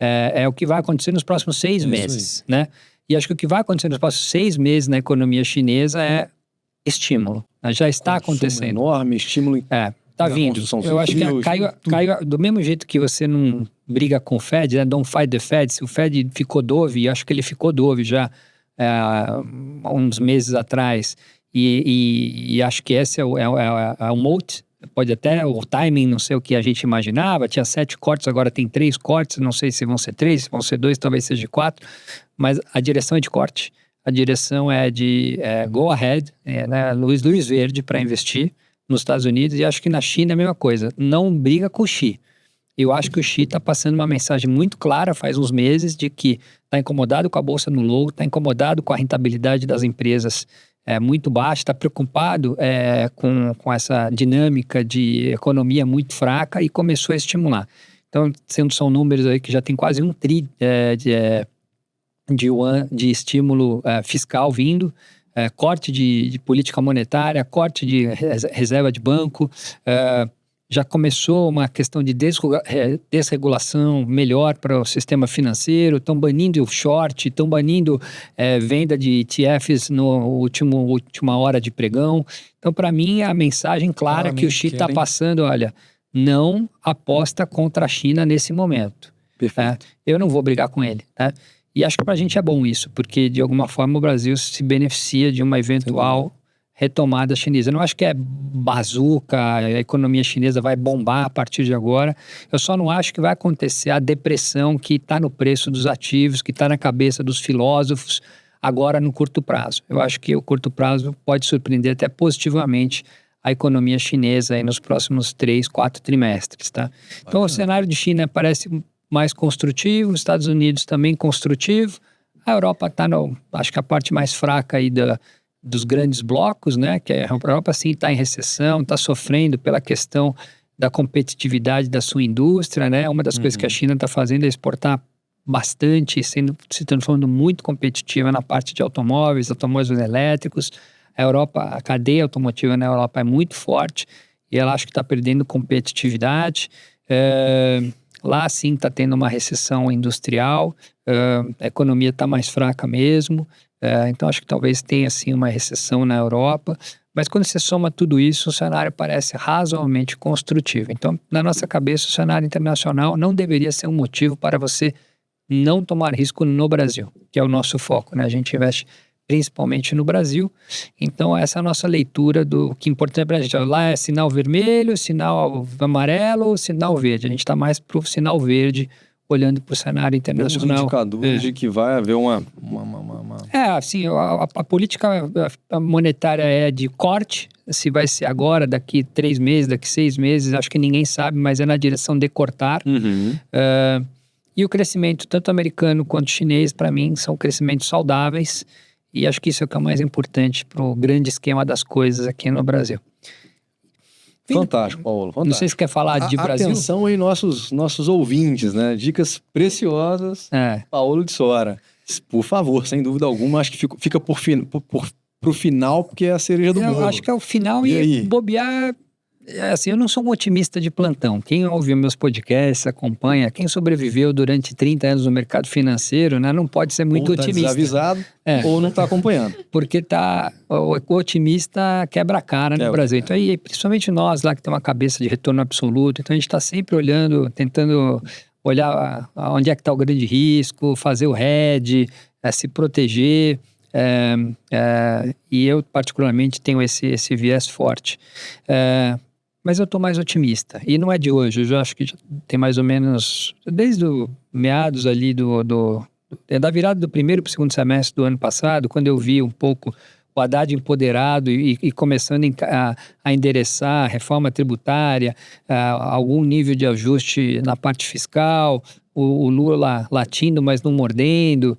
é o que vai acontecer nos próximos 6 meses, né? E acho que o que vai acontecer nos próximos 6 meses na economia chinesa é estímulo. Já está acontecendo. Enorme, estímulo. Tá vindo. Eu acho que caiu do mesmo jeito que você não briga com o Fed, né? Don't fight the Fed. Se o Fed ficou dove, e acho que ele ficou dove já uns meses atrás, e acho que esse é o moat. Pode até o timing não ser o que a gente imaginava, tinha 7 cortes, agora tem 3 cortes, não sei se vão ser 3, se vão ser 2, talvez seja 4, mas a direção é de corte, a direção é de go ahead, né, luz verde para investir nos Estados Unidos, e acho que na China é a mesma coisa, não briga com o Xi. Eu acho que o Xi está passando uma mensagem muito clara faz uns meses de que está incomodado com a bolsa no low, está incomodado com a rentabilidade das empresas muito baixa, está preocupado com essa dinâmica de economia muito fraca e começou a estimular. Então, são números aí que já tem quase 1 tri de estímulo fiscal vindo, corte de política monetária, corte de reserva de banco, já começou uma questão de desregulação melhor para o sistema financeiro, estão banindo o short, estão banindo venda de ETFs no última hora de pregão. Então, para mim, a mensagem clara que o Xi está passando, olha, não aposta contra a China nesse momento. Perfeito. Eu não vou brigar com ele, tá? E acho que para a gente é bom isso, porque de alguma forma o Brasil se beneficia de uma eventual retomada chinesa. Eu não acho que é bazuca, a economia chinesa vai bombar a partir de agora. Eu só não acho que vai acontecer a depressão que está no preço dos ativos, que está na cabeça dos filósofos agora no curto prazo. Eu acho que o curto prazo pode surpreender até positivamente a economia chinesa aí nos próximos 3, 4 trimestres, tá? Então o cenário de China parece mais construtivo, os Estados Unidos também construtivo, a Europa está, acho que a parte mais fraca aí dos grandes blocos, né? Que a Europa sim está em recessão, está sofrendo pela questão da competitividade da sua indústria, né? Uma das coisas que a China está fazendo é exportar bastante, se transformando muito competitiva na parte de automóveis elétricos. A Europa, a cadeia automotiva na Europa é muito forte e ela acho que está perdendo competitividade. Lá sim está tendo uma recessão industrial, a economia está mais fraca mesmo, então acho que talvez tenha sim uma recessão na Europa, mas quando você soma tudo isso, o cenário parece razoavelmente construtivo. Então, na nossa cabeça, o cenário internacional não deveria ser um motivo para você não tomar risco no Brasil, que é o nosso foco, né? A gente investe principalmente no Brasil, então essa é a nossa leitura do que é importante para a gente. Lá é sinal vermelho, sinal amarelo, sinal verde. A gente está mais para o sinal verde, olhando para o cenário internacional. Os indicadores de que vai haver uma... assim, a política monetária é de corte, se vai ser agora, daqui 3 meses, daqui 6 meses, acho que ninguém sabe, mas é na direção de cortar. E o crescimento, tanto americano quanto chinês, para mim, são crescimentos saudáveis. E acho que isso é o que é mais importante para o grande esquema das coisas aqui no Brasil. Fantástico, Paulo. Fantástico. Não sei se quer falar de Brasil. Atenção aí, nossos ouvintes, né? Dicas preciosas. Paulo de Sora. Por favor, sem dúvida alguma, acho que fica pro final, porque é a cereja do bolo. Eu acho que é o final e bobear... assim, eu não sou um otimista de plantão. Quem ouve meus podcasts, acompanha, quem sobreviveu durante 30 anos no mercado financeiro, né, não pode ser muito otimista. Desavisado ou não está acompanhando. Porque o otimista quebra a cara no Brasil. Então, aí, principalmente nós lá que tem uma cabeça de retorno absoluto, então a gente está sempre olhando, tentando olhar onde é que está o grande risco, fazer o hedge, se proteger. E eu particularmente tenho esse viés forte, mas eu estou mais otimista, e não é de hoje, eu já acho que já tem mais ou menos desde os meados ali da virada do primeiro para o segundo semestre do ano passado, quando eu vi um pouco o Haddad empoderado e começando a endereçar a reforma tributária, algum nível de ajuste na parte fiscal, o Lula latindo, mas não mordendo,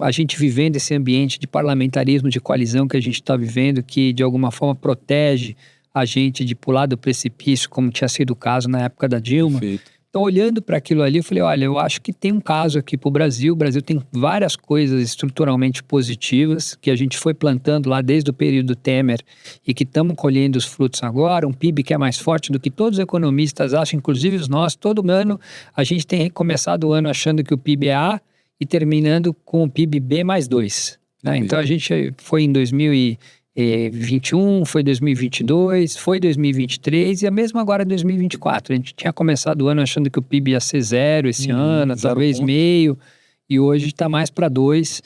a gente vivendo esse ambiente de parlamentarismo, de coalizão que a gente está vivendo, que de alguma forma protege a gente de pular do precipício, como tinha sido o caso na época da Dilma. Perfeito. Então, olhando para aquilo ali, eu falei, olha, eu acho que tem um caso aqui para o Brasil. O Brasil tem várias coisas estruturalmente positivas que a gente foi plantando lá desde o período Temer e que estamos colhendo os frutos agora. Um PIB que é mais forte do que todos os economistas acham, inclusive os nossos. Todo ano a gente tem começado o ano achando que o PIB é A e terminando com o PIB B mais 2. Né? Então, a gente foi em 2021, foi 2022, foi 2023 e a mesma agora em 2024. A gente tinha começado o ano achando que o PIB ia ser 0 esse ano, talvez meio, e hoje está mais para 2,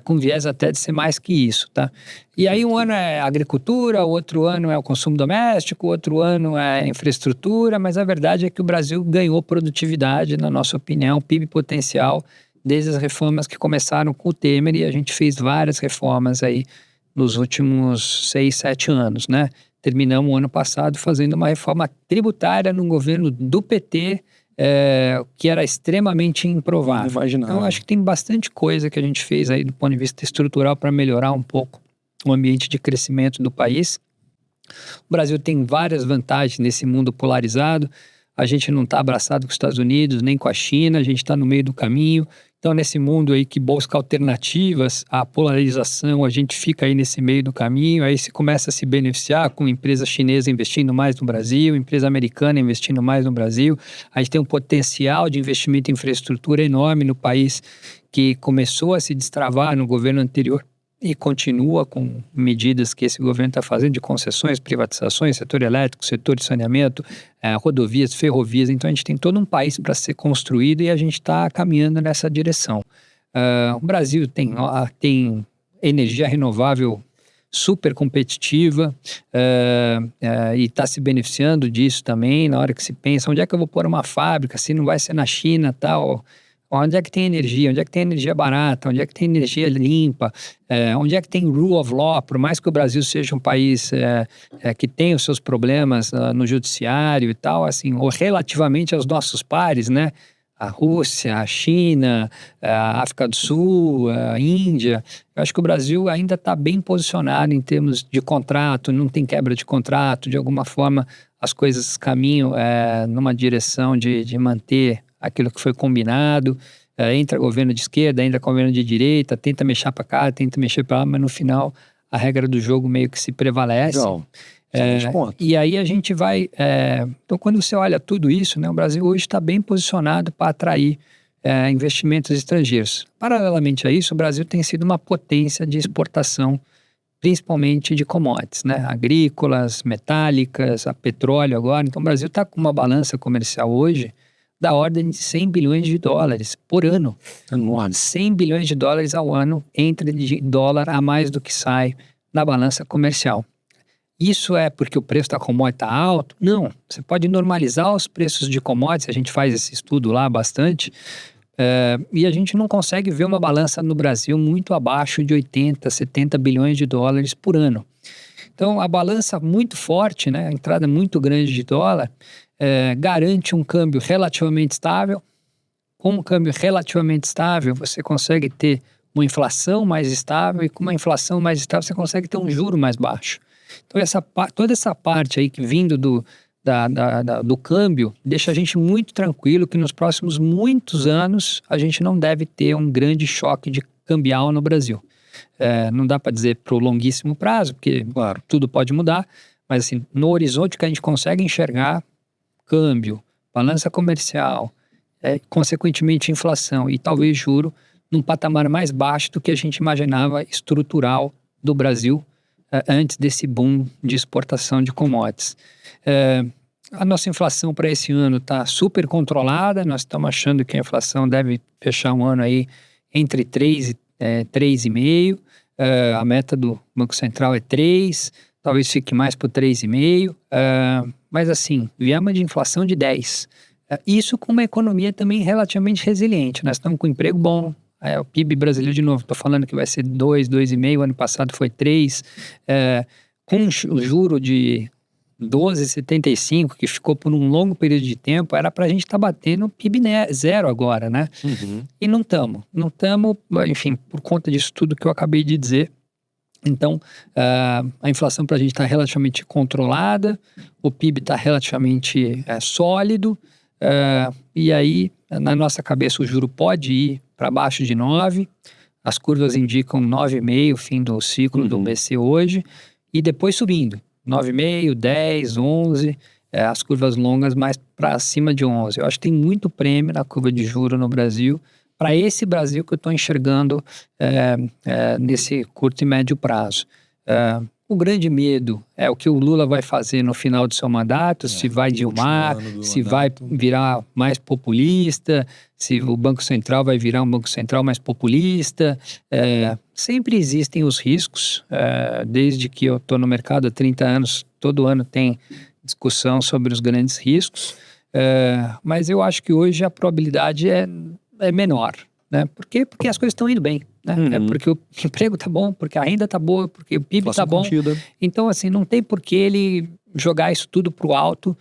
com viés até de ser mais que isso, tá? E aí um ano é agricultura, outro ano é o consumo doméstico, outro ano é infraestrutura, mas a verdade é que o Brasil ganhou produtividade, na nossa opinião, PIB potencial, desde as reformas que começaram com o Temer, e a gente fez várias reformas aí nos últimos 6, 7 anos, né? Terminamos o ano passado fazendo uma reforma tributária no governo do PT, que era extremamente improvável. Imaginável. Então, acho que tem bastante coisa que a gente fez aí do ponto de vista estrutural para melhorar um pouco o ambiente de crescimento do país. O Brasil tem várias vantagens nesse mundo polarizado. A gente não está abraçado com os Estados Unidos, nem com a China, a gente está no meio do caminho. Então, nesse mundo aí que busca alternativas à polarização, a gente fica aí nesse meio do caminho, aí se começa a se beneficiar com empresa chinesa investindo mais no Brasil, empresa americana investindo mais no Brasil. A gente tem um potencial de investimento em infraestrutura enorme no país que começou a se destravar no governo anterior e continua com medidas que esse governo está fazendo de concessões, privatizações, setor elétrico, setor de saneamento, rodovias, ferrovias. Então, a gente tem todo um país para ser construído e a gente está caminhando nessa direção. O Brasil tem energia renovável super competitiva e está se beneficiando disso também. Na hora que se pensa, onde é que eu vou pôr uma fábrica, se não vai ser na China, tal... Onde é que tem energia? Onde é que tem energia barata? Onde é que tem energia limpa? Onde é que tem rule of law? Por mais que o Brasil seja um país que tem os seus problemas no judiciário e tal, assim, ou relativamente aos nossos pares, né? A Rússia, a China, a África do Sul, a Índia. Eu acho que o Brasil ainda está bem posicionado em termos de contrato, não tem quebra de contrato, de alguma forma as coisas caminham numa direção de manter aquilo que foi combinado, entra governo de esquerda, entra governo de direita, tenta mexer para cá, tenta mexer para lá, mas no final a regra do jogo meio que se prevalece. Legal. E aí a gente vai... então, quando você olha tudo isso, né, o Brasil hoje está bem posicionado para atrair investimentos estrangeiros. Paralelamente a isso, o Brasil tem sido uma potência de exportação, principalmente de commodities, né, agrícolas, metálicas, a petróleo agora. Então, o Brasil está com uma balança comercial hoje da ordem de 100 bilhões de dólares por ano. 100 bilhões de dólares ao ano entra de dólar a mais do que sai na balança comercial. Isso é porque o preço da commodity está alto? Não. Você pode normalizar os preços de commodities, a gente faz esse estudo lá bastante, e a gente não consegue ver uma balança no Brasil muito abaixo de 80, 70 bilhões de dólares por ano. Então, a balança muito forte, né, a entrada muito grande de dólar, garante um câmbio relativamente estável. Com um câmbio relativamente estável, você consegue ter uma inflação mais estável, e com uma inflação mais estável, você consegue ter um juro mais baixo. Então, toda essa parte aí que vindo do câmbio deixa a gente muito tranquilo que nos próximos muitos anos a gente não deve ter um grande choque de cambial no Brasil. Não dá para dizer para o longuíssimo prazo, porque claro, tudo pode mudar, mas assim, no horizonte que a gente consegue enxergar, câmbio, balança comercial, consequentemente inflação e talvez juro num patamar mais baixo do que a gente imaginava estrutural do Brasil antes desse boom de exportação de commodities. A nossa inflação para esse ano está super controlada, nós estamos achando que a inflação deve fechar um ano aí entre 3 e 3,5%, a meta do Banco Central é 3%, talvez fique mais por 3,5%, mas assim, viemos de inflação de 10%. Isso com uma economia também relativamente resiliente, nós estamos com um emprego bom, o PIB brasileiro, de novo, estou falando que vai ser 2, 2,5%, ano passado foi 3%, com o juro de 12,75%, que ficou por um longo período de tempo, era para a gente estar batendo PIB zero agora, né? Uhum. E não estamos, enfim, por conta disso tudo que eu acabei de dizer. Então, a inflação para a gente está relativamente controlada, o PIB está relativamente sólido, e aí, na nossa cabeça, o juro pode ir para baixo de 9%, as curvas indicam 9,5%, fim do ciclo do BC hoje, e depois subindo, 9,5%, 10%, 11%, as curvas longas mais para cima de 11%. Eu acho que tem muito prêmio na curva de juro no Brasil, para esse Brasil que eu estou enxergando nesse curto e médio prazo. O grande medo é o que o Lula vai fazer no final do seu mandato, se vai dilmar, se vai virar mais populista, se o Banco Central vai virar um Banco Central mais populista. Sempre existem os riscos, desde que eu estou no mercado há 30 anos, todo ano tem discussão sobre os grandes riscos, mas eu acho que hoje a probabilidade é menor, né? Por quê? Porque as coisas estão indo bem, né? Uhum. Porque o emprego tá bom, porque a renda tá boa, porque o PIB tá bom. Contida. Então, assim, não tem por que ele jogar isso tudo pro alto.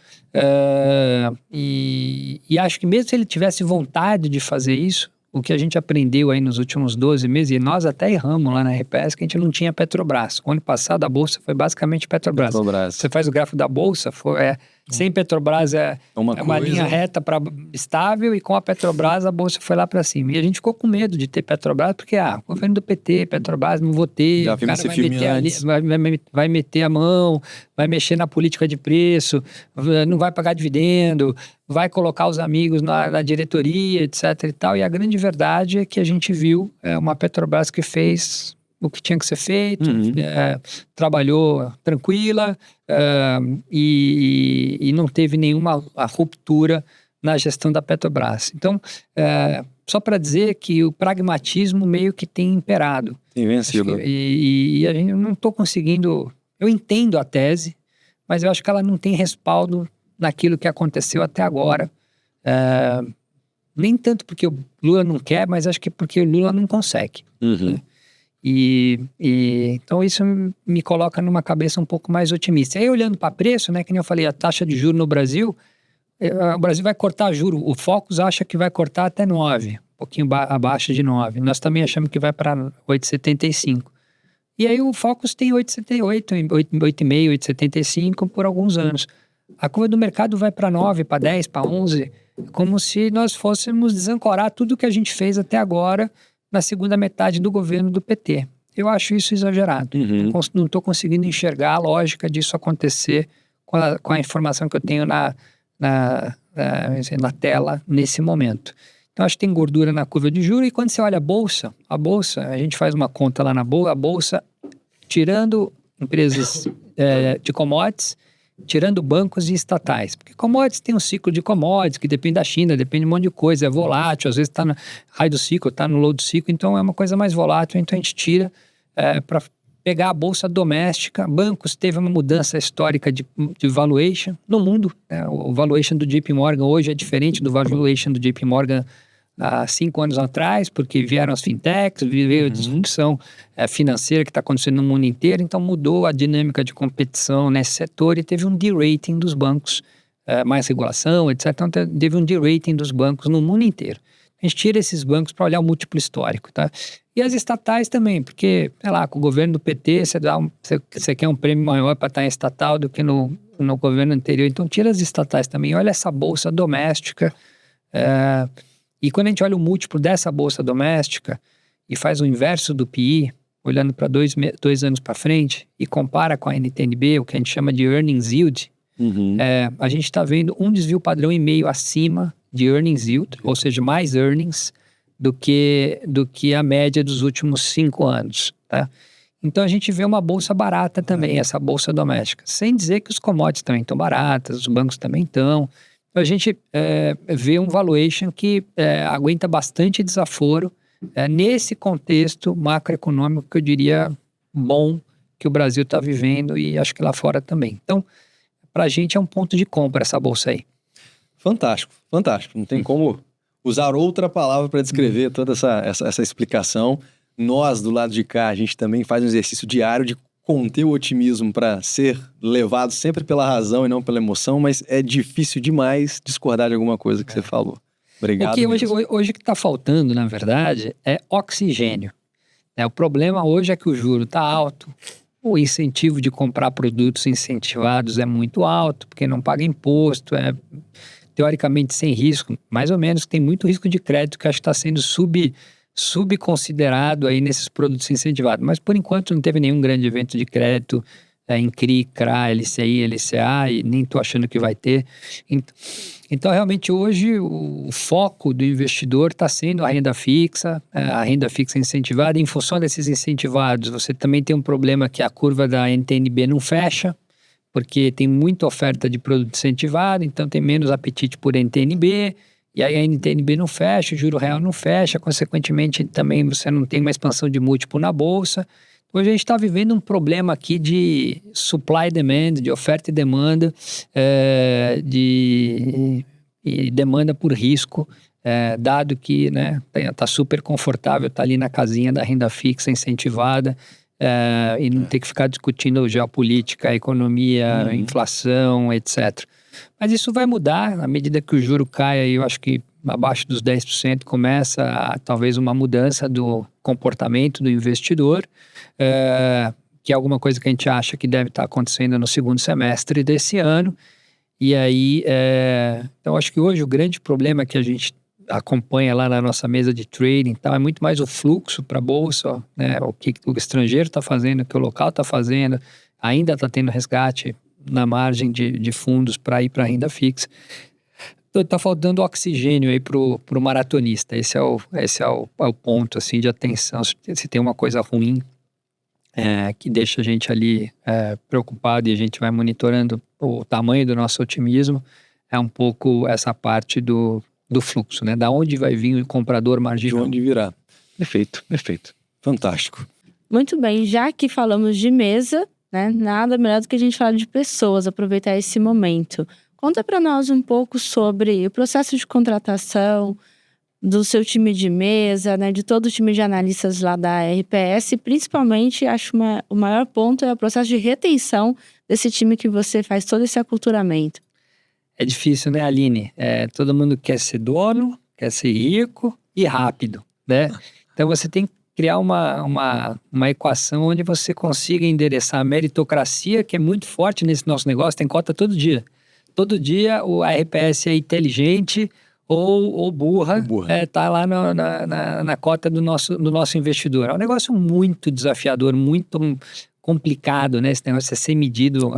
E acho que mesmo se ele tivesse vontade de fazer isso, o que a gente aprendeu aí nos últimos 12 meses, e nós até erramos lá na RPS, que a gente não tinha Petrobras. O ano passado a Bolsa foi basicamente Petrobras. Você faz o gráfico da Bolsa, sem Petrobras uma linha reta para estável, e com a Petrobras a Bolsa foi lá para cima. E a gente ficou com medo de ter Petrobras, porque governo do PT, Petrobras, não vou ter, já o cara vai meter a mão, vai mexer na política de preço, não vai pagar dividendo, vai colocar os amigos na diretoria, etc e tal. E a grande verdade é que a gente viu uma Petrobras que fez o que tinha que ser feito, trabalhou tranquila e não teve nenhuma ruptura na gestão da Petrobras. Então, só para dizer que o pragmatismo meio que tem imperado. Tem vencido. E eu não estou conseguindo... Eu entendo a tese, mas eu acho que ela não tem respaldo naquilo que aconteceu até agora. Nem tanto porque o Lula não quer, mas acho que porque o Lula não consegue. Né? Então isso me coloca numa cabeça um pouco mais otimista. Aí olhando para preço, né, que nem eu falei, a taxa de juros no Brasil, o Brasil vai cortar juro. O Focus acha que vai cortar até 9, um pouquinho abaixo de 9. Nós também achamos que vai para 8,75. E aí o Focus tem 8,78, 8,5, 8,75 por alguns anos. A curva do mercado vai para 9, para 10, para 11, como se nós fôssemos desancorar tudo que a gente fez até agora na segunda metade do governo do PT. Eu acho isso exagerado. Não estou conseguindo enxergar a lógica disso acontecer com a informação que eu tenho na tela nesse momento. Então, acho que tem gordura na curva de juros. E quando você olha a bolsa, a gente faz uma conta lá na bolsa, a bolsa, tirando empresas de commodities, tirando bancos e estatais. Porque commodities tem um ciclo de commodities, que depende da China, depende de um monte de coisa, é volátil, às vezes está no high do ciclo, está no low do ciclo, então é uma coisa mais volátil, então a gente tira para pegar a bolsa doméstica. Bancos teve uma mudança histórica de valuation no mundo, né? O valuation do JP Morgan hoje é diferente do valuation do JP Morgan há 5 anos atrás, porque vieram as fintechs, veio a disrupção financeira que está acontecendo no mundo inteiro, então mudou a dinâmica de competição nesse setor e teve um de-rating dos bancos, mais regulação, etc. Então teve um de-rating dos bancos no mundo inteiro. A gente tira esses bancos para olhar o múltiplo histórico, tá? E as estatais também, porque, sei lá, com o governo do PT, você quer um prêmio maior para estar em estatal do que no governo anterior. Então tira as estatais também, olha essa bolsa doméstica. E quando a gente olha o múltiplo dessa bolsa doméstica e faz o inverso do PI, olhando para 2 anos para frente e compara com a NTNB, o que a gente chama de earnings yield, a gente está vendo um desvio padrão e meio acima de earnings yield, ou seja, mais earnings do que a média dos últimos 5 anos. Tá? Então a gente vê uma bolsa barata também, essa bolsa doméstica. Sem dizer que os commodities também estão baratas, os bancos também estão. A gente vê um valuation que aguenta bastante desaforo nesse contexto macroeconômico que eu diria bom que o Brasil está vivendo e acho que lá fora também. Então, para a gente é um ponto de compra essa bolsa aí. Fantástico, fantástico. Não tem como usar outra palavra para descrever toda essa explicação. Nós, do lado de cá, a gente também faz um exercício diário de conter o otimismo para ser levado sempre pela razão e não pela emoção, mas é difícil demais discordar de alguma coisa que você falou. Obrigado. Porque hoje o que está faltando, na verdade, é oxigênio. O problema hoje é que o juro está alto, o incentivo de comprar produtos incentivados é muito alto, porque não paga imposto, teoricamente sem risco, mais ou menos, tem muito risco de crédito que acho que está sendo subconsiderado aí nesses produtos incentivados. Mas, por enquanto, não teve nenhum grande evento de crédito em CRI, CRA, LCI, LCA, e nem estou achando que vai ter. Então, realmente, hoje, o foco do investidor está sendo a renda fixa incentivada. Em função desses incentivados, você também tem um problema que a curva da NTNB não fecha, porque tem muita oferta de produto incentivado, então tem menos apetite por NTNB, e aí a NTNB não fecha, o juro real não fecha, consequentemente também você não tem uma expansão de múltiplo na bolsa. Hoje a gente está vivendo um problema aqui de supply e demand, de oferta e demanda, e demanda por risco, dado que tá super confortável, tá ali na casinha da renda fixa incentivada, e não ter que ficar discutindo geopolítica, economia, inflação, etc. Mas isso vai mudar à medida que o juro cai, eu acho que abaixo dos 10% começa talvez uma mudança do comportamento do investidor, que é alguma coisa que a gente acha que deve estar acontecendo no segundo semestre desse ano. E aí, então acho que hoje o grande problema que a gente acompanha lá na nossa mesa de trading é muito mais o fluxo para a bolsa, né? O que o estrangeiro está fazendo, o que o local está fazendo, ainda está tendo resgate na margem de fundos para ir para a renda fixa. Então está faltando oxigênio aí pro maratonista. Esse é o ponto assim, de atenção. Se tem uma coisa ruim que deixa a gente ali preocupado, e a gente vai monitorando o tamanho do nosso otimismo, é um pouco essa parte do fluxo, né? Da onde vai vir o comprador marginal. De onde virá. Perfeito, perfeito. Fantástico. Muito bem, já que falamos de mesa, né? Nada melhor do que a gente falar de pessoas, aproveitar esse momento. Conta para nós um pouco sobre o processo de contratação do seu time de mesa, né? De todo o time de analistas lá da RPS. Principalmente, acho o maior ponto é o processo de retenção desse time que você faz todo esse aculturamento. É difícil, né, Aline? Todo mundo quer ser dono, quer ser rico e rápido, né? Então você tem que criar uma equação onde você consiga endereçar a meritocracia, que é muito forte nesse nosso negócio, tem cota todo dia. Todo dia a RPS é inteligente ou burra, tá lá na cota do nosso investidor. É um negócio muito desafiador, muito complicado, né? Esse negócio é ser medido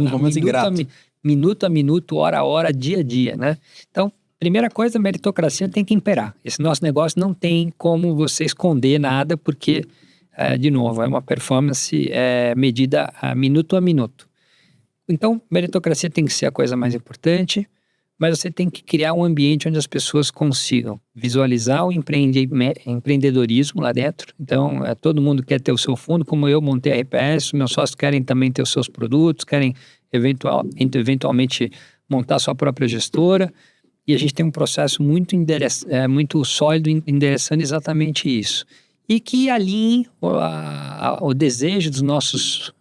minuto a minuto, hora a hora, dia a dia, né? Então, primeira coisa, a meritocracia tem que imperar. Esse nosso negócio não tem como você esconder nada, porque, de novo, é uma performance medida a minuto. Então, meritocracia tem que ser a coisa mais importante, mas você tem que criar um ambiente onde as pessoas consigam visualizar o empreendedorismo lá dentro. Então, todo mundo quer ter o seu fundo, como eu montei a RPS, meus sócios querem também ter os seus produtos, querem eventualmente montar sua própria gestora, e a gente tem um processo muito sólido endereçando exatamente isso. E que alinhe o desejo dos nossos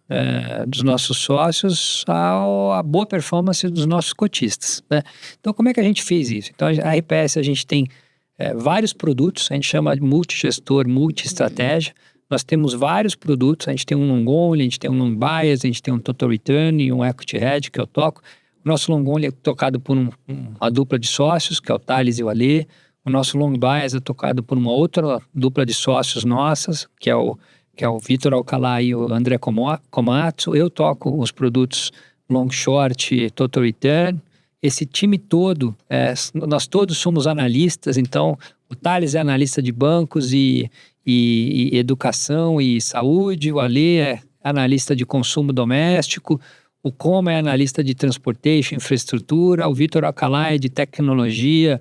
sócios à boa performance dos nossos cotistas, né? Então, como é que a gente fez isso? Então, a RPS, a gente tem vários produtos, a gente chama de multigestor, multi-estratégia. Nós temos vários produtos, a gente tem um long only, a gente tem um long bias, a gente tem um total return e um equity hedge que eu toco. O nosso long only é tocado por uma dupla de sócios, que é o Thales e o Alê. O nosso long bias é tocado por uma outra dupla de sócios nossas, que é o Vitor Alcalá e o André Komatsu. Eu toco os produtos long short e total return. Esse time todo, nós todos somos analistas, então o Thales é analista de bancos e educação e saúde, o Alê é analista de consumo doméstico, o Coma é analista de transportation, infraestrutura, o Vitor Alcalá é de tecnologia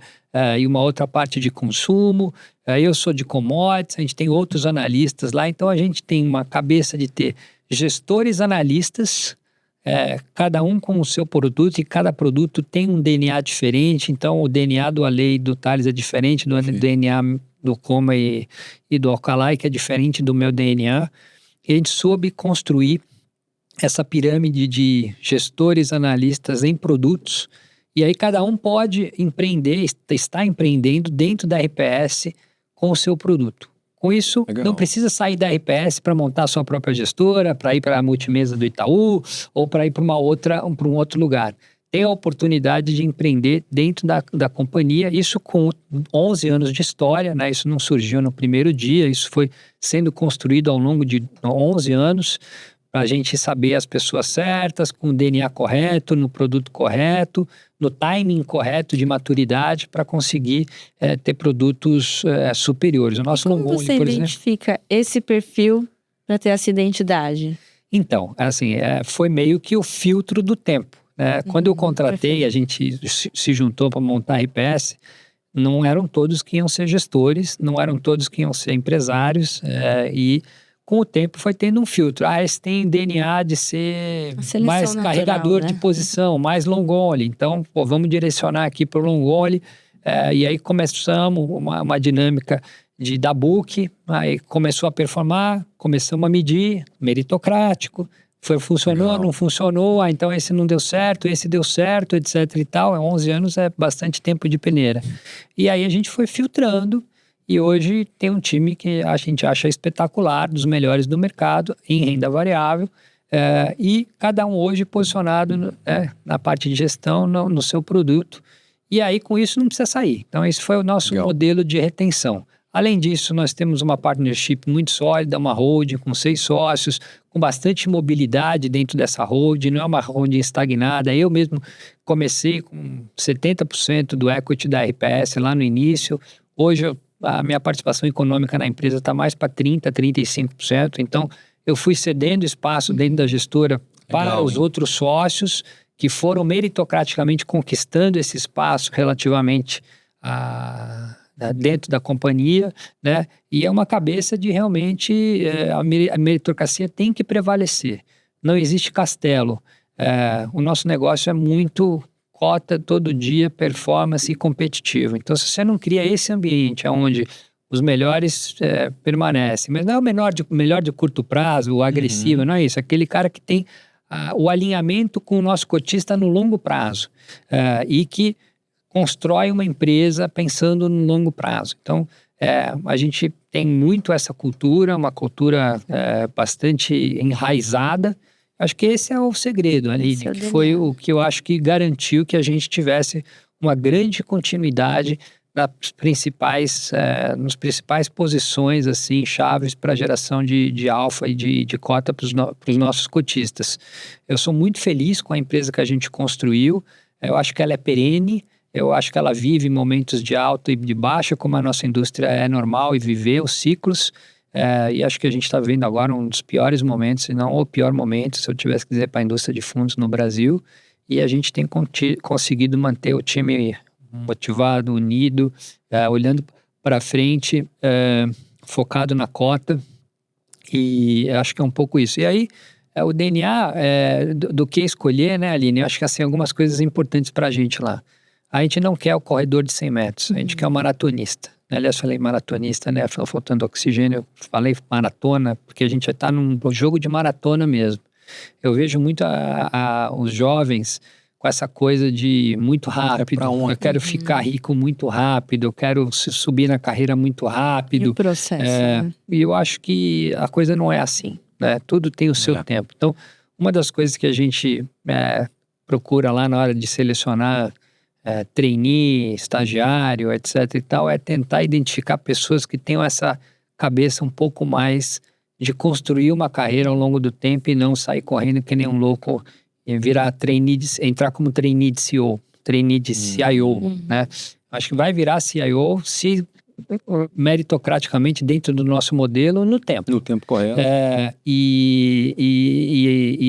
e uma outra parte de consumo, eu sou de commodities, a gente tem outros analistas lá, então a gente tem uma cabeça de ter gestores analistas, cada um com o seu produto, e cada produto tem um DNA diferente, então o DNA do Alê e do Thales é diferente do DNA do Coma e do Alcalá, que é diferente do meu DNA. E a gente soube construir essa pirâmide de gestores analistas em produtos, e aí cada um pode está empreendendo dentro da RPS com o seu produto. Com isso, não precisa sair da RPS para montar a sua própria gestora, para ir para a multimesa do Itaú ou para ir para um outro lugar. Tem a oportunidade de empreender dentro da companhia, isso com 11 anos de história, né? Isso não surgiu no primeiro dia, isso foi sendo construído ao longo de 11 anos, para a gente saber as pessoas certas, com o DNA correto, no produto correto, no timing correto de maturidade, para conseguir ter produtos superiores. O nosso Como você identifica esse perfil para ter essa identidade? Então, assim, foi meio que o filtro do tempo. Quando eu contratei, a gente se juntou para montar a RPS, não eram todos que iam ser gestores, não eram todos que iam ser empresários, e com o tempo foi tendo um filtro. Esse tem DNA de ser mais natural, carregador, né? De posição, mais long only. Então, vamos direcionar aqui para o long only. E aí começamos uma dinâmica da book, aí começou a performar, começamos a medir, meritocrático. Funcionou, não funcionou, então esse não deu certo, esse deu certo, etc e tal. 11 anos é bastante tempo de peneira. E aí a gente foi filtrando, e hoje tem um time que a gente acha espetacular, dos melhores do mercado, em renda variável, e cada um hoje posicionado na parte de gestão, no seu produto. E aí com isso não precisa sair. Então esse foi o nosso modelo de retenção. Além disso, nós temos uma partnership muito sólida, uma holding com 6 sócios, com bastante mobilidade dentro dessa holding, não é uma holding estagnada. Eu mesmo comecei com 70% do equity da RPS lá no início. Hoje, a minha participação econômica na empresa está mais para 30%, 35%. Então, eu fui cedendo espaço dentro da gestora para os outros sócios que foram meritocraticamente conquistando esse espaço relativamente dentro da companhia, né? E é uma cabeça de realmente a meritocracia tem que prevalecer. Não existe castelo. O nosso negócio é muito cota todo dia, performance e competitivo. Então, se você não cria esse ambiente onde os melhores permanecem, mas não é o melhor de curto prazo, o agressivo, não é isso. É aquele cara que tem o alinhamento com o nosso cotista no longo prazo e que constrói uma empresa pensando no longo prazo. Então, a gente tem muito essa cultura, uma cultura bastante enraizada. Acho que esse é o segredo, Aline, que foi o que eu acho que garantiu que a gente tivesse uma grande continuidade nas principais posições, assim, chaves para a geração de alfa e de cota para os nossos cotistas. Eu sou muito feliz com a empresa que a gente construiu. Eu acho que ela é perene. Eu acho que ela vive momentos de alta e de baixa, como a nossa indústria é normal e viver os ciclos. E acho que a gente está vendo agora um dos piores momentos, se não o pior momento, se eu tivesse que dizer, para a indústria de fundos no Brasil. E a gente tem conseguido manter o time motivado, unido, olhando para frente, focado na cota. E acho que é um pouco isso. E aí, o DNA do que escolher, né, Aline? Eu acho que assim, algumas coisas importantes para a gente lá. A gente não quer o corredor de 100 metros, a gente quer o maratonista. Aliás, falei maratonista, né? Faltando oxigênio, eu falei maratona, porque a gente já está num jogo de maratona mesmo. Eu vejo muito os jovens com essa coisa de muito rápido. Eu quero ficar rico muito rápido, eu quero subir na carreira muito rápido. E o processo, né? E eu acho que a coisa não é assim, né? Tudo tem o seu tempo. Então, uma das coisas que a gente procura lá na hora de selecionar trainee, estagiário, etc e tal, é tentar identificar pessoas que tenham essa cabeça um pouco mais de construir uma carreira ao longo do tempo e não sair correndo que nem um louco e virar trainee, entrar como trainee de CEO, trainee de CIO, né? Acho que vai virar CIO se meritocraticamente dentro do nosso modelo no tempo. No tempo correto. E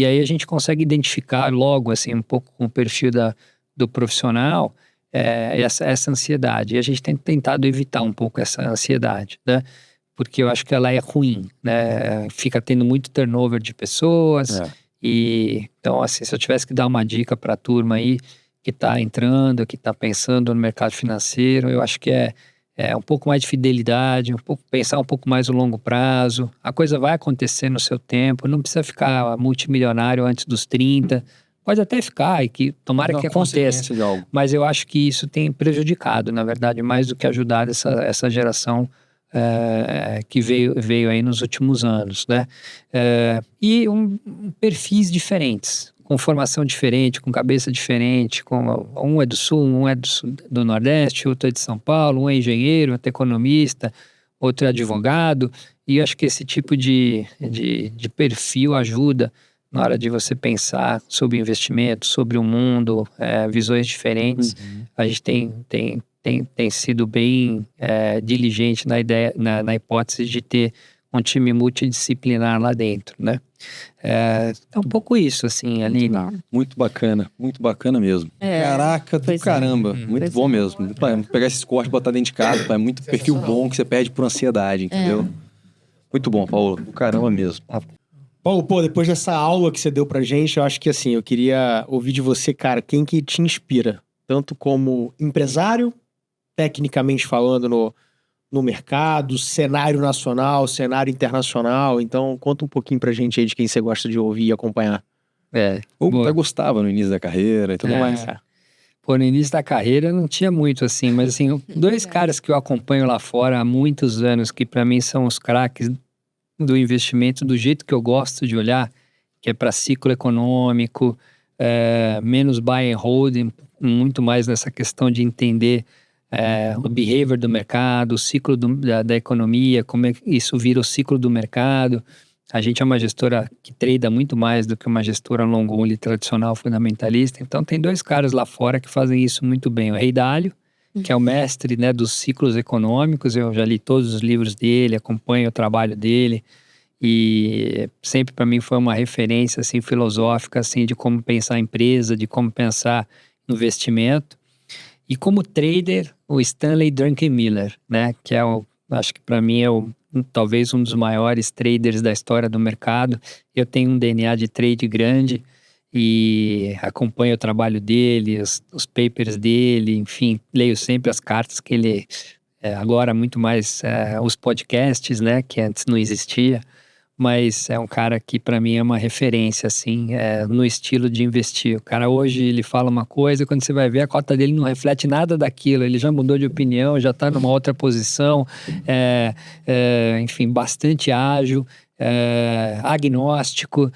aí a gente consegue identificar logo, assim, um pouco com o perfil do profissional, essa ansiedade. E a gente tem tentado evitar um pouco essa ansiedade, né? Porque eu acho que ela é ruim, né? Fica tendo muito turnover de pessoas. E, então, assim, se eu tivesse que dar uma dica para a turma aí que está entrando, que está pensando no mercado financeiro, eu acho que é um pouco mais de fidelidade, pensar um pouco mais no longo prazo. A coisa vai acontecer no seu tempo, não precisa ficar multimilionário antes dos 30. Pode até ficar, e que tomara que aconteça, mas eu acho que isso tem prejudicado, na verdade, mais do que ajudado essa geração que veio aí nos últimos anos, né? E perfis diferentes, com formação diferente, com cabeça diferente, um é do Sul, um é do Nordeste, outro é de São Paulo, um é engenheiro, outro é economista, outro é advogado, e eu acho que esse tipo de perfil ajuda na hora de você pensar sobre investimento, sobre o mundo, visões diferentes. A gente tem sido bem diligente na ideia, na hipótese de ter um time multidisciplinar lá dentro, né? É um pouco isso, assim, Aline. Muito bacana mesmo. Caraca, do caramba. Muito bom mesmo. Pegar esses cortes e botar dentro de casa, é muito perfil bom que você perde por ansiedade, entendeu? Muito bom, Paulo. Do caramba mesmo. Paulo, depois dessa aula que você deu pra gente, eu acho que assim, eu queria ouvir de você, cara, quem que te inspira? Tanto como empresário, tecnicamente falando no mercado, cenário nacional, cenário internacional. Então, conta um pouquinho pra gente aí de quem você gosta de ouvir e acompanhar. Ou até gostava no início da carreira e tudo mais. Pô, no início da carreira não tinha muito assim, mas assim, dois caras que eu acompanho lá fora há muitos anos, que pra mim são os craques do investimento, do jeito que eu gosto de olhar, que é para ciclo econômico, menos buy and hold, muito mais nessa questão de entender o behavior do mercado, o ciclo da economia, como é que isso vira o ciclo do mercado. A gente é uma gestora que trada muito mais do que uma gestora long only tradicional fundamentalista. Então tem dois caras lá fora que fazem isso muito bem. O Ray Dalio, que é o mestre, né, dos ciclos econômicos. Eu já li todos os livros dele, acompanho o trabalho dele. e sempre para mim foi uma referência assim filosófica assim de como pensar a empresa, de como pensar investimento. E como trader, o Stanley Druckenmiller, né, que acho que para mim talvez um dos maiores traders da história do mercado. Eu tenho um DNA de trade grande e acompanho o trabalho dele, os papers dele, enfim, leio sempre as cartas que ele, agora muito mais os podcasts, né, que antes não existia, mas é um cara que para mim é uma referência, assim, no estilo de investir. O cara hoje, ele fala uma coisa, quando você vai ver, a cota dele não reflete nada daquilo, ele já mudou de opinião, já está numa outra posição, enfim, bastante ágil, agnóstico,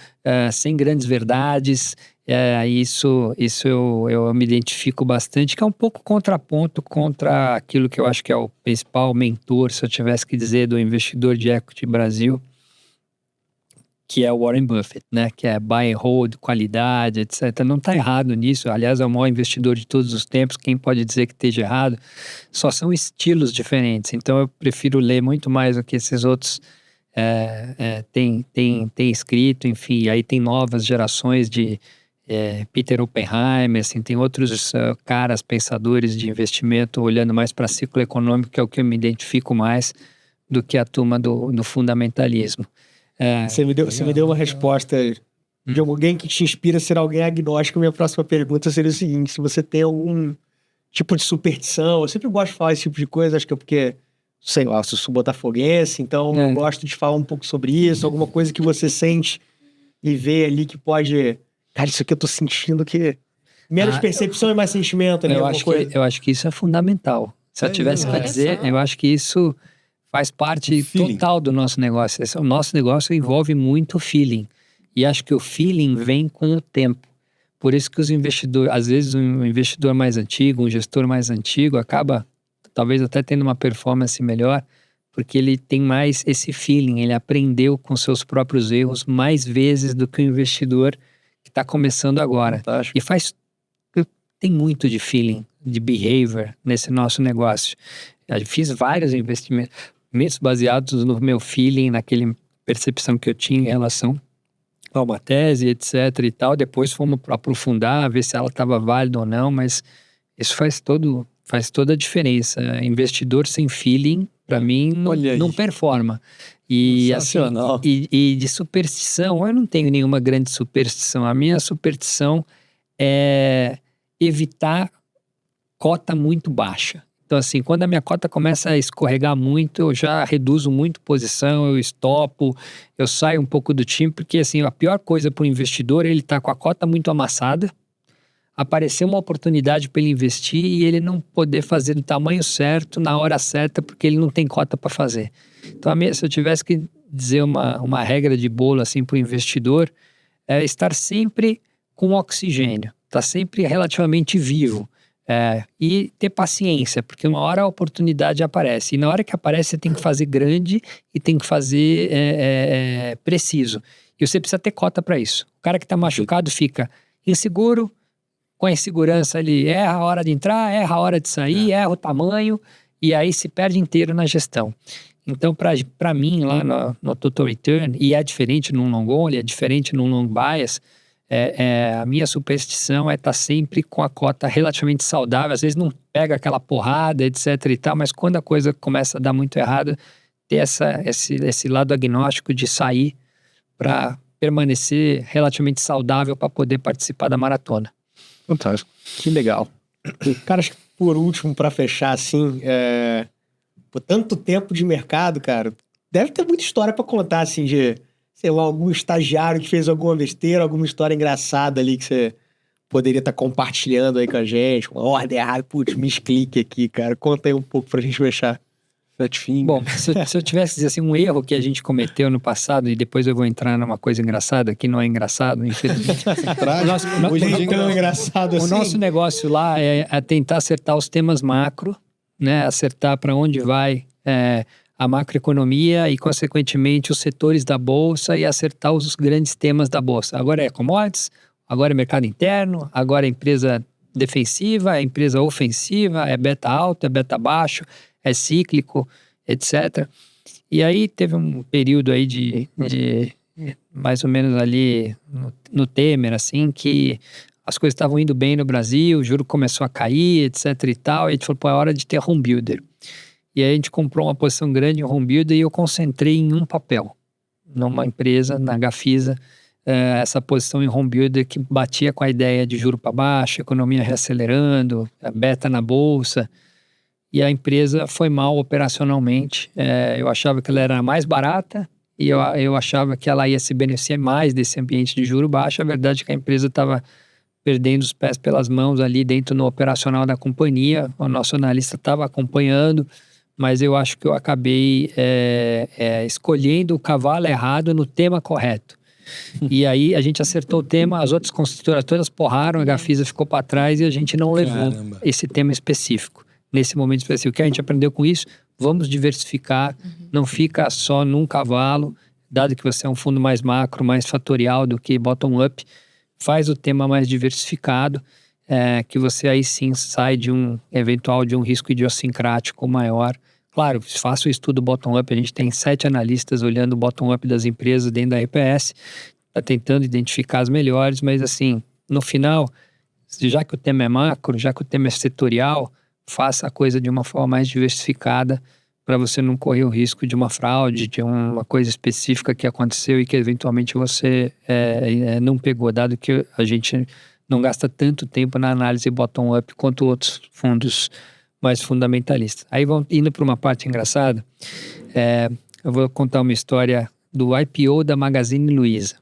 sem grandes verdades. Isso eu me identifico bastante, que é um pouco contraponto contra aquilo que eu acho que é o principal mentor, se eu tivesse que dizer, do investidor de equity Brasil, que é o Warren Buffett, né? Que é buy and hold, qualidade, etc. Não está errado nisso. Aliás, é o maior investidor de todos os tempos. Quem pode dizer que esteja errado? Só são estilos diferentes. Então, eu prefiro ler muito mais do que esses outros têm escrito. Enfim, aí tem novas gerações de Peter Oppenheimer, assim, tem outros caras, pensadores de investimento, olhando mais para ciclo econômico, que é o que eu me identifico mais do que a turma do fundamentalismo. Você me deu uma resposta de alguém que te inspira a ser alguém agnóstico. Minha próxima pergunta seria o seguinte: se você tem algum tipo de superstição, eu sempre gosto de falar esse tipo de coisa, acho que é porque, sei lá, eu sou botafoguense, então eu gosto de falar um pouco sobre isso, alguma coisa que você sente e vê ali que pode... Cara, isso aqui eu tô sentindo que... Menos percepção e mais sentimento, né? Eu acho que isso é fundamental. Se eu tivesse para dizer, eu acho que isso... faz parte total do nosso negócio. O nosso negócio envolve muito feeling. E acho que o feeling vem com o tempo. Por isso que os investidores, às vezes um investidor mais antigo, um gestor mais antigo, acaba talvez até tendo uma performance melhor, porque ele tem mais esse feeling, ele aprendeu com seus próprios erros mais vezes do que o investidor que está começando agora. Fantástico. E tem muito de feeling, de behavior nesse nosso negócio. Eu fiz vários investimentos baseados no meu feeling, naquela percepção que eu tinha em relação a uma tese, etc e tal. Depois fomos para aprofundar, ver se ela estava válida ou não, mas isso faz toda a diferença. Investidor sem feeling, para mim, não performa. E, assim, e de superstição, eu não tenho nenhuma grande superstição. A minha superstição é evitar cota muito baixa. Então, assim, quando a minha cota começa a escorregar muito, eu já reduzo muito posição, eu estopo, eu saio um pouco do time, porque, assim, a pior coisa para o investidor é ele estar com a cota muito amassada, aparecer uma oportunidade para ele investir e ele não poder fazer do tamanho certo, na hora certa, porque ele não tem cota para fazer. Então, se eu tivesse que dizer uma regra de bolo, assim, para o investidor, é estar sempre com oxigênio, estar sempre relativamente vivo. E ter paciência, porque uma hora a oportunidade aparece. E na hora que aparece, você tem que fazer grande e tem que fazer preciso. E você precisa ter cota para isso. O cara que está machucado fica inseguro, com a insegurança ele erra a hora de entrar, erra a hora de sair, erra o tamanho, e aí se perde inteiro na gestão. Então, para mim, lá no Total Return, e é diferente num long only, é diferente num long bias, a minha superstição é estar sempre com a cota relativamente saudável. Às vezes não pega aquela porrada, etc e tal, mas quando a coisa começa a dar muito errado, ter esse lado agnóstico de sair para permanecer relativamente saudável para poder participar da maratona. Fantástico. Que legal. Cara, acho que por último, para fechar assim, por tanto tempo de mercado, cara, deve ter muita história para contar, assim, de... sei lá, algum estagiário que fez alguma besteira, alguma história engraçada ali que você poderia estar compartilhando aí com a gente, uma ordem errada, putz, me explique aqui, cara. Conta aí um pouco pra gente fechar. Bom, se eu tivesse que dizer assim, um erro que a gente cometeu no passado, e depois eu vou entrar numa coisa engraçada, que não é engraçado, infelizmente. O nosso negócio lá é tentar acertar os temas macro, né? Acertar para onde vai a macroeconomia e, consequentemente, os setores da Bolsa e acertar os grandes temas da Bolsa. Agora é commodities, agora é mercado interno, agora é empresa defensiva, é empresa ofensiva, é beta alto, é beta baixo, é cíclico, etc. E aí teve um período aí de mais ou menos ali no Temer, assim, que as coisas estavam indo bem no Brasil, o juro começou a cair, etc e tal, e a gente falou, pô, é hora de ter home builder. E aí a gente comprou uma posição grande em home builder e eu concentrei em um papel, numa empresa, na Gafisa, essa posição em home builder que batia com a ideia de juro para baixo, economia reacelerando, beta na bolsa, e a empresa foi mal operacionalmente. Eu achava que ela era mais barata e eu achava que ela ia se beneficiar mais desse ambiente de juro baixo. A verdade é que a empresa estava perdendo os pés pelas mãos ali dentro no operacional da companhia. O nosso analista estava acompanhando, mas eu acho que eu acabei escolhendo o cavalo errado no tema correto. E aí a gente acertou o tema, as outras construtoras todas porraram, a Gafisa ficou para trás e a gente não levou esse tema específico. Nesse momento específico, o que a gente aprendeu com isso? Vamos diversificar, não fica só num cavalo, dado que você é um fundo mais macro, mais fatorial do que bottom-up, faz o tema mais diversificado, que você aí sim sai de um risco idiosincrático maior. Claro, faça o estudo bottom-up, a gente tem 7 analistas olhando o bottom-up das empresas dentro da RPS, está tentando identificar as melhores, mas assim, no final, já que o tema é macro, já que o tema é setorial, faça a coisa de uma forma mais diversificada para você não correr o risco de uma fraude, de uma coisa específica que aconteceu e que eventualmente você não pegou, dado que a gente não gasta tanto tempo na análise bottom-up quanto outros fundos mais fundamentalistas. Aí indo para uma parte engraçada, eu vou contar uma história do IPO da Magazine Luiza.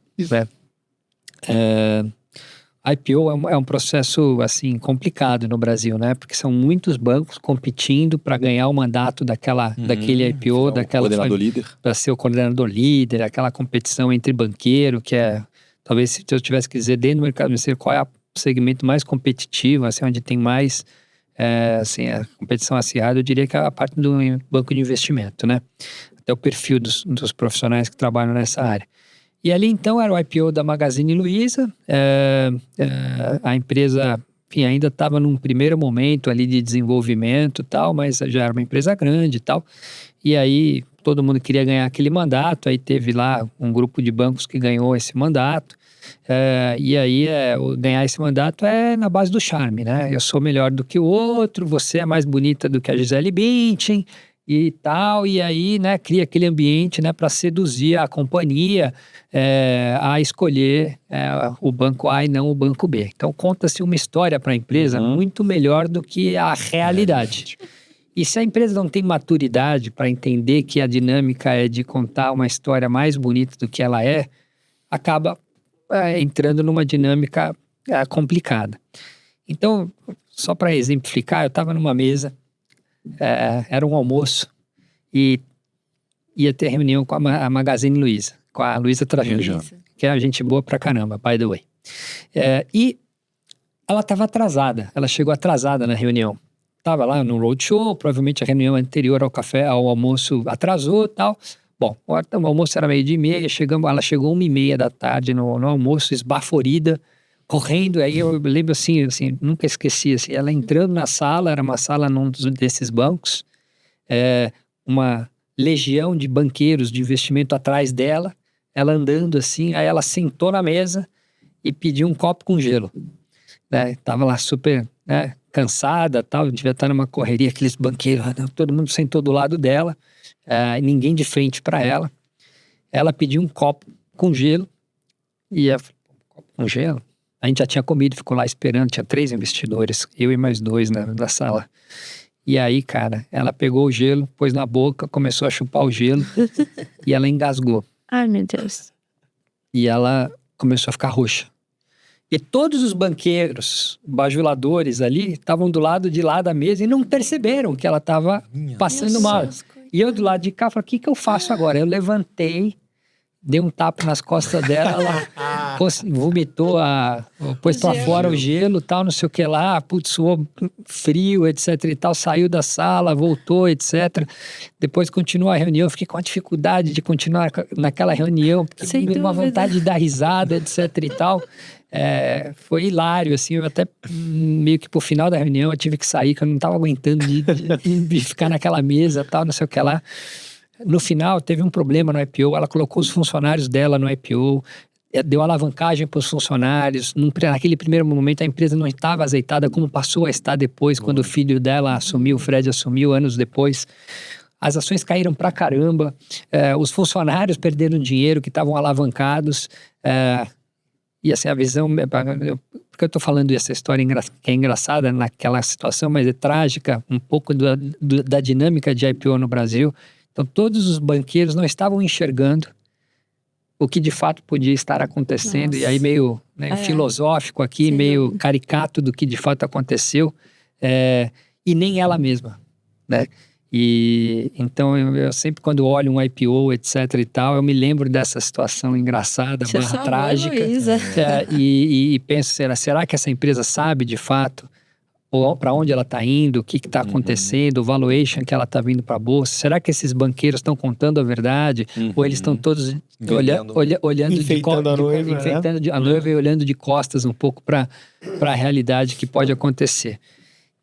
IPO é um processo assim complicado no Brasil, né? Porque são muitos bancos competindo para ganhar o mandato daquele IPO, coordenador líder, para ser o coordenador líder, aquela competição entre banqueiro, que talvez se eu tivesse que dizer dentro do mercado financeiro qual é o segmento mais competitivo, assim, onde tem mais a competição acirrada, eu diria que é a parte do banco de investimento, né? Até o perfil dos profissionais que trabalham nessa área. E ali, então, era o IPO da Magazine Luiza. A empresa, enfim, ainda estava num primeiro momento ali de desenvolvimento e tal, mas já era uma empresa grande e tal. E aí, todo mundo queria ganhar aquele mandato. Aí teve lá um grupo de bancos que ganhou esse mandato. E aí, ganhar esse mandato é na base do charme, né? Eu sou melhor do que o outro, você é mais bonita do que a Gisele Bündchen e tal, e aí, né, cria aquele ambiente, né, para seduzir a companhia a escolher o banco A e não o banco B. Então, conta-se uma história para a empresa muito melhor do que a realidade. E se a empresa não tem maturidade para entender que a dinâmica é de contar uma história mais bonita do que ela acaba entrando numa dinâmica complicada. Então, só para exemplificar, eu estava numa mesa, era um almoço e ia ter reunião com a Magazine Luiza, com a Luiza Trajano, que é gente boa pra caramba, by the way. E ela estava atrasada, ela chegou atrasada na reunião. Estava lá no roadshow, provavelmente a reunião anterior ao almoço atrasou e tal. Bom, o almoço era 12:30, ela chegou 1:30 da tarde no almoço, esbaforida, correndo. Aí eu lembro assim, nunca esqueci, assim, ela entrando na sala, era uma sala num desses bancos, uma legião de banqueiros de investimento atrás dela, ela andando assim, aí ela sentou na mesa e pediu um copo com gelo. Tava lá super cansada, tal, devia estar numa correria, aqueles banqueiros, todo mundo sentou do lado dela, ninguém de frente para ela. Ela pediu um copo com gelo e eu falei, copo com gelo? A gente já tinha comido, ficou lá esperando, tinha 3 investidores, eu e mais 2 na sala. E aí, cara, ela pegou o gelo, pôs na boca, começou a chupar o gelo e ela engasgou. Ai, meu Deus. E ela começou a ficar roxa. E todos os banqueiros, bajuladores ali, estavam do lado de lá da mesa e não perceberam que ela estava passando mal. E eu do lado de cá, falei, o que eu faço agora? Eu levantei, dei um tapa nas costas dela, ela vomitou, pôs pra fora o gelo, tal, não sei o que lá, suou frio, etc e tal, saiu da sala, voltou, etc. Depois continuou a reunião, fiquei com a dificuldade de continuar naquela reunião, porque tive uma vontade de dar risada, etc e tal. Foi hilário, assim, eu até meio que pro final da reunião eu tive que sair, que eu não tava aguentando de ficar naquela mesa, tal, não sei o que lá. No final, teve um problema no IPO, ela colocou os funcionários dela no IPO, deu alavancagem para os funcionários. Naquele primeiro momento, a empresa não estava azeitada como passou a estar depois, quando o filho dela assumiu, o Fred assumiu anos depois. As ações caíram pra caramba, os funcionários perderam dinheiro que estavam alavancados. E assim, a visão... Porque eu estou falando essa história que é engraçada naquela situação, mas é trágica, um pouco da dinâmica de IPO no Brasil. Então, todos os banqueiros não estavam enxergando o que de fato podia estar acontecendo. Nossa. E aí meio filosófico aqui, sim, meio caricato do que de fato aconteceu. E nem ela mesma, né? E então eu sempre, quando olho um IPO, etc e tal, eu me lembro dessa situação engraçada, trágica. E penso, será que essa empresa sabe de fato para onde ela está indo, o que está acontecendo, o valuation que ela está vindo para a bolsa? Será que esses banqueiros estão contando a verdade? Ou eles estão todos olhando enfeitando a noiva, enfeitando a noiva e olhando de costas um pouco para a realidade que pode acontecer?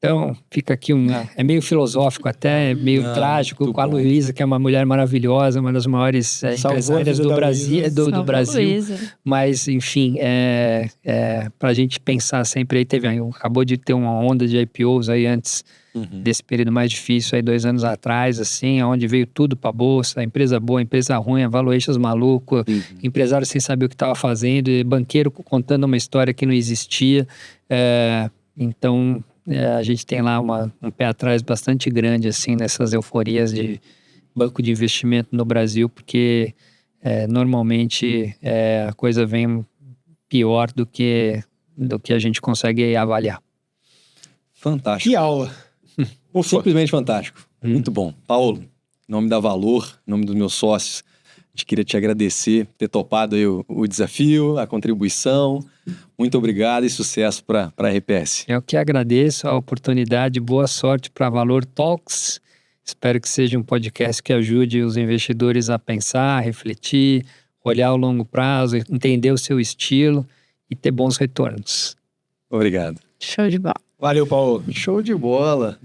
Então, fica aqui é meio filosófico até, meio trágico, com a Luísa, que é uma mulher maravilhosa, uma das maiores empresárias do Brasil. Mas, enfim, para a gente pensar sempre aí, acabou de ter uma onda de IPOs aí antes desse período mais difícil, aí 2 anos atrás, assim, onde veio tudo para a bolsa, empresa boa, empresa ruim, valuations maluco, empresário sem saber o que estava fazendo, banqueiro contando uma história que não existia. Então... a gente tem lá um pé atrás bastante grande, assim, nessas euforias de banco de investimento no Brasil, porque normalmente a coisa vem pior do que a gente consegue avaliar. Fantástico. Que aula! Simplesmente fantástico. Muito bom. Paulo, em nome da Valor, em nome dos meus sócios, a gente queria te agradecer, ter topado aí o desafio, a contribuição. Muito obrigado e sucesso para a RPS. Eu que agradeço a oportunidade, boa sorte para a Valor Talks. Espero que seja um podcast que ajude os investidores a pensar, a refletir, olhar ao longo prazo, entender o seu estilo e ter bons retornos. Obrigado. Show de bola. Valeu, Paulo. Show de bola.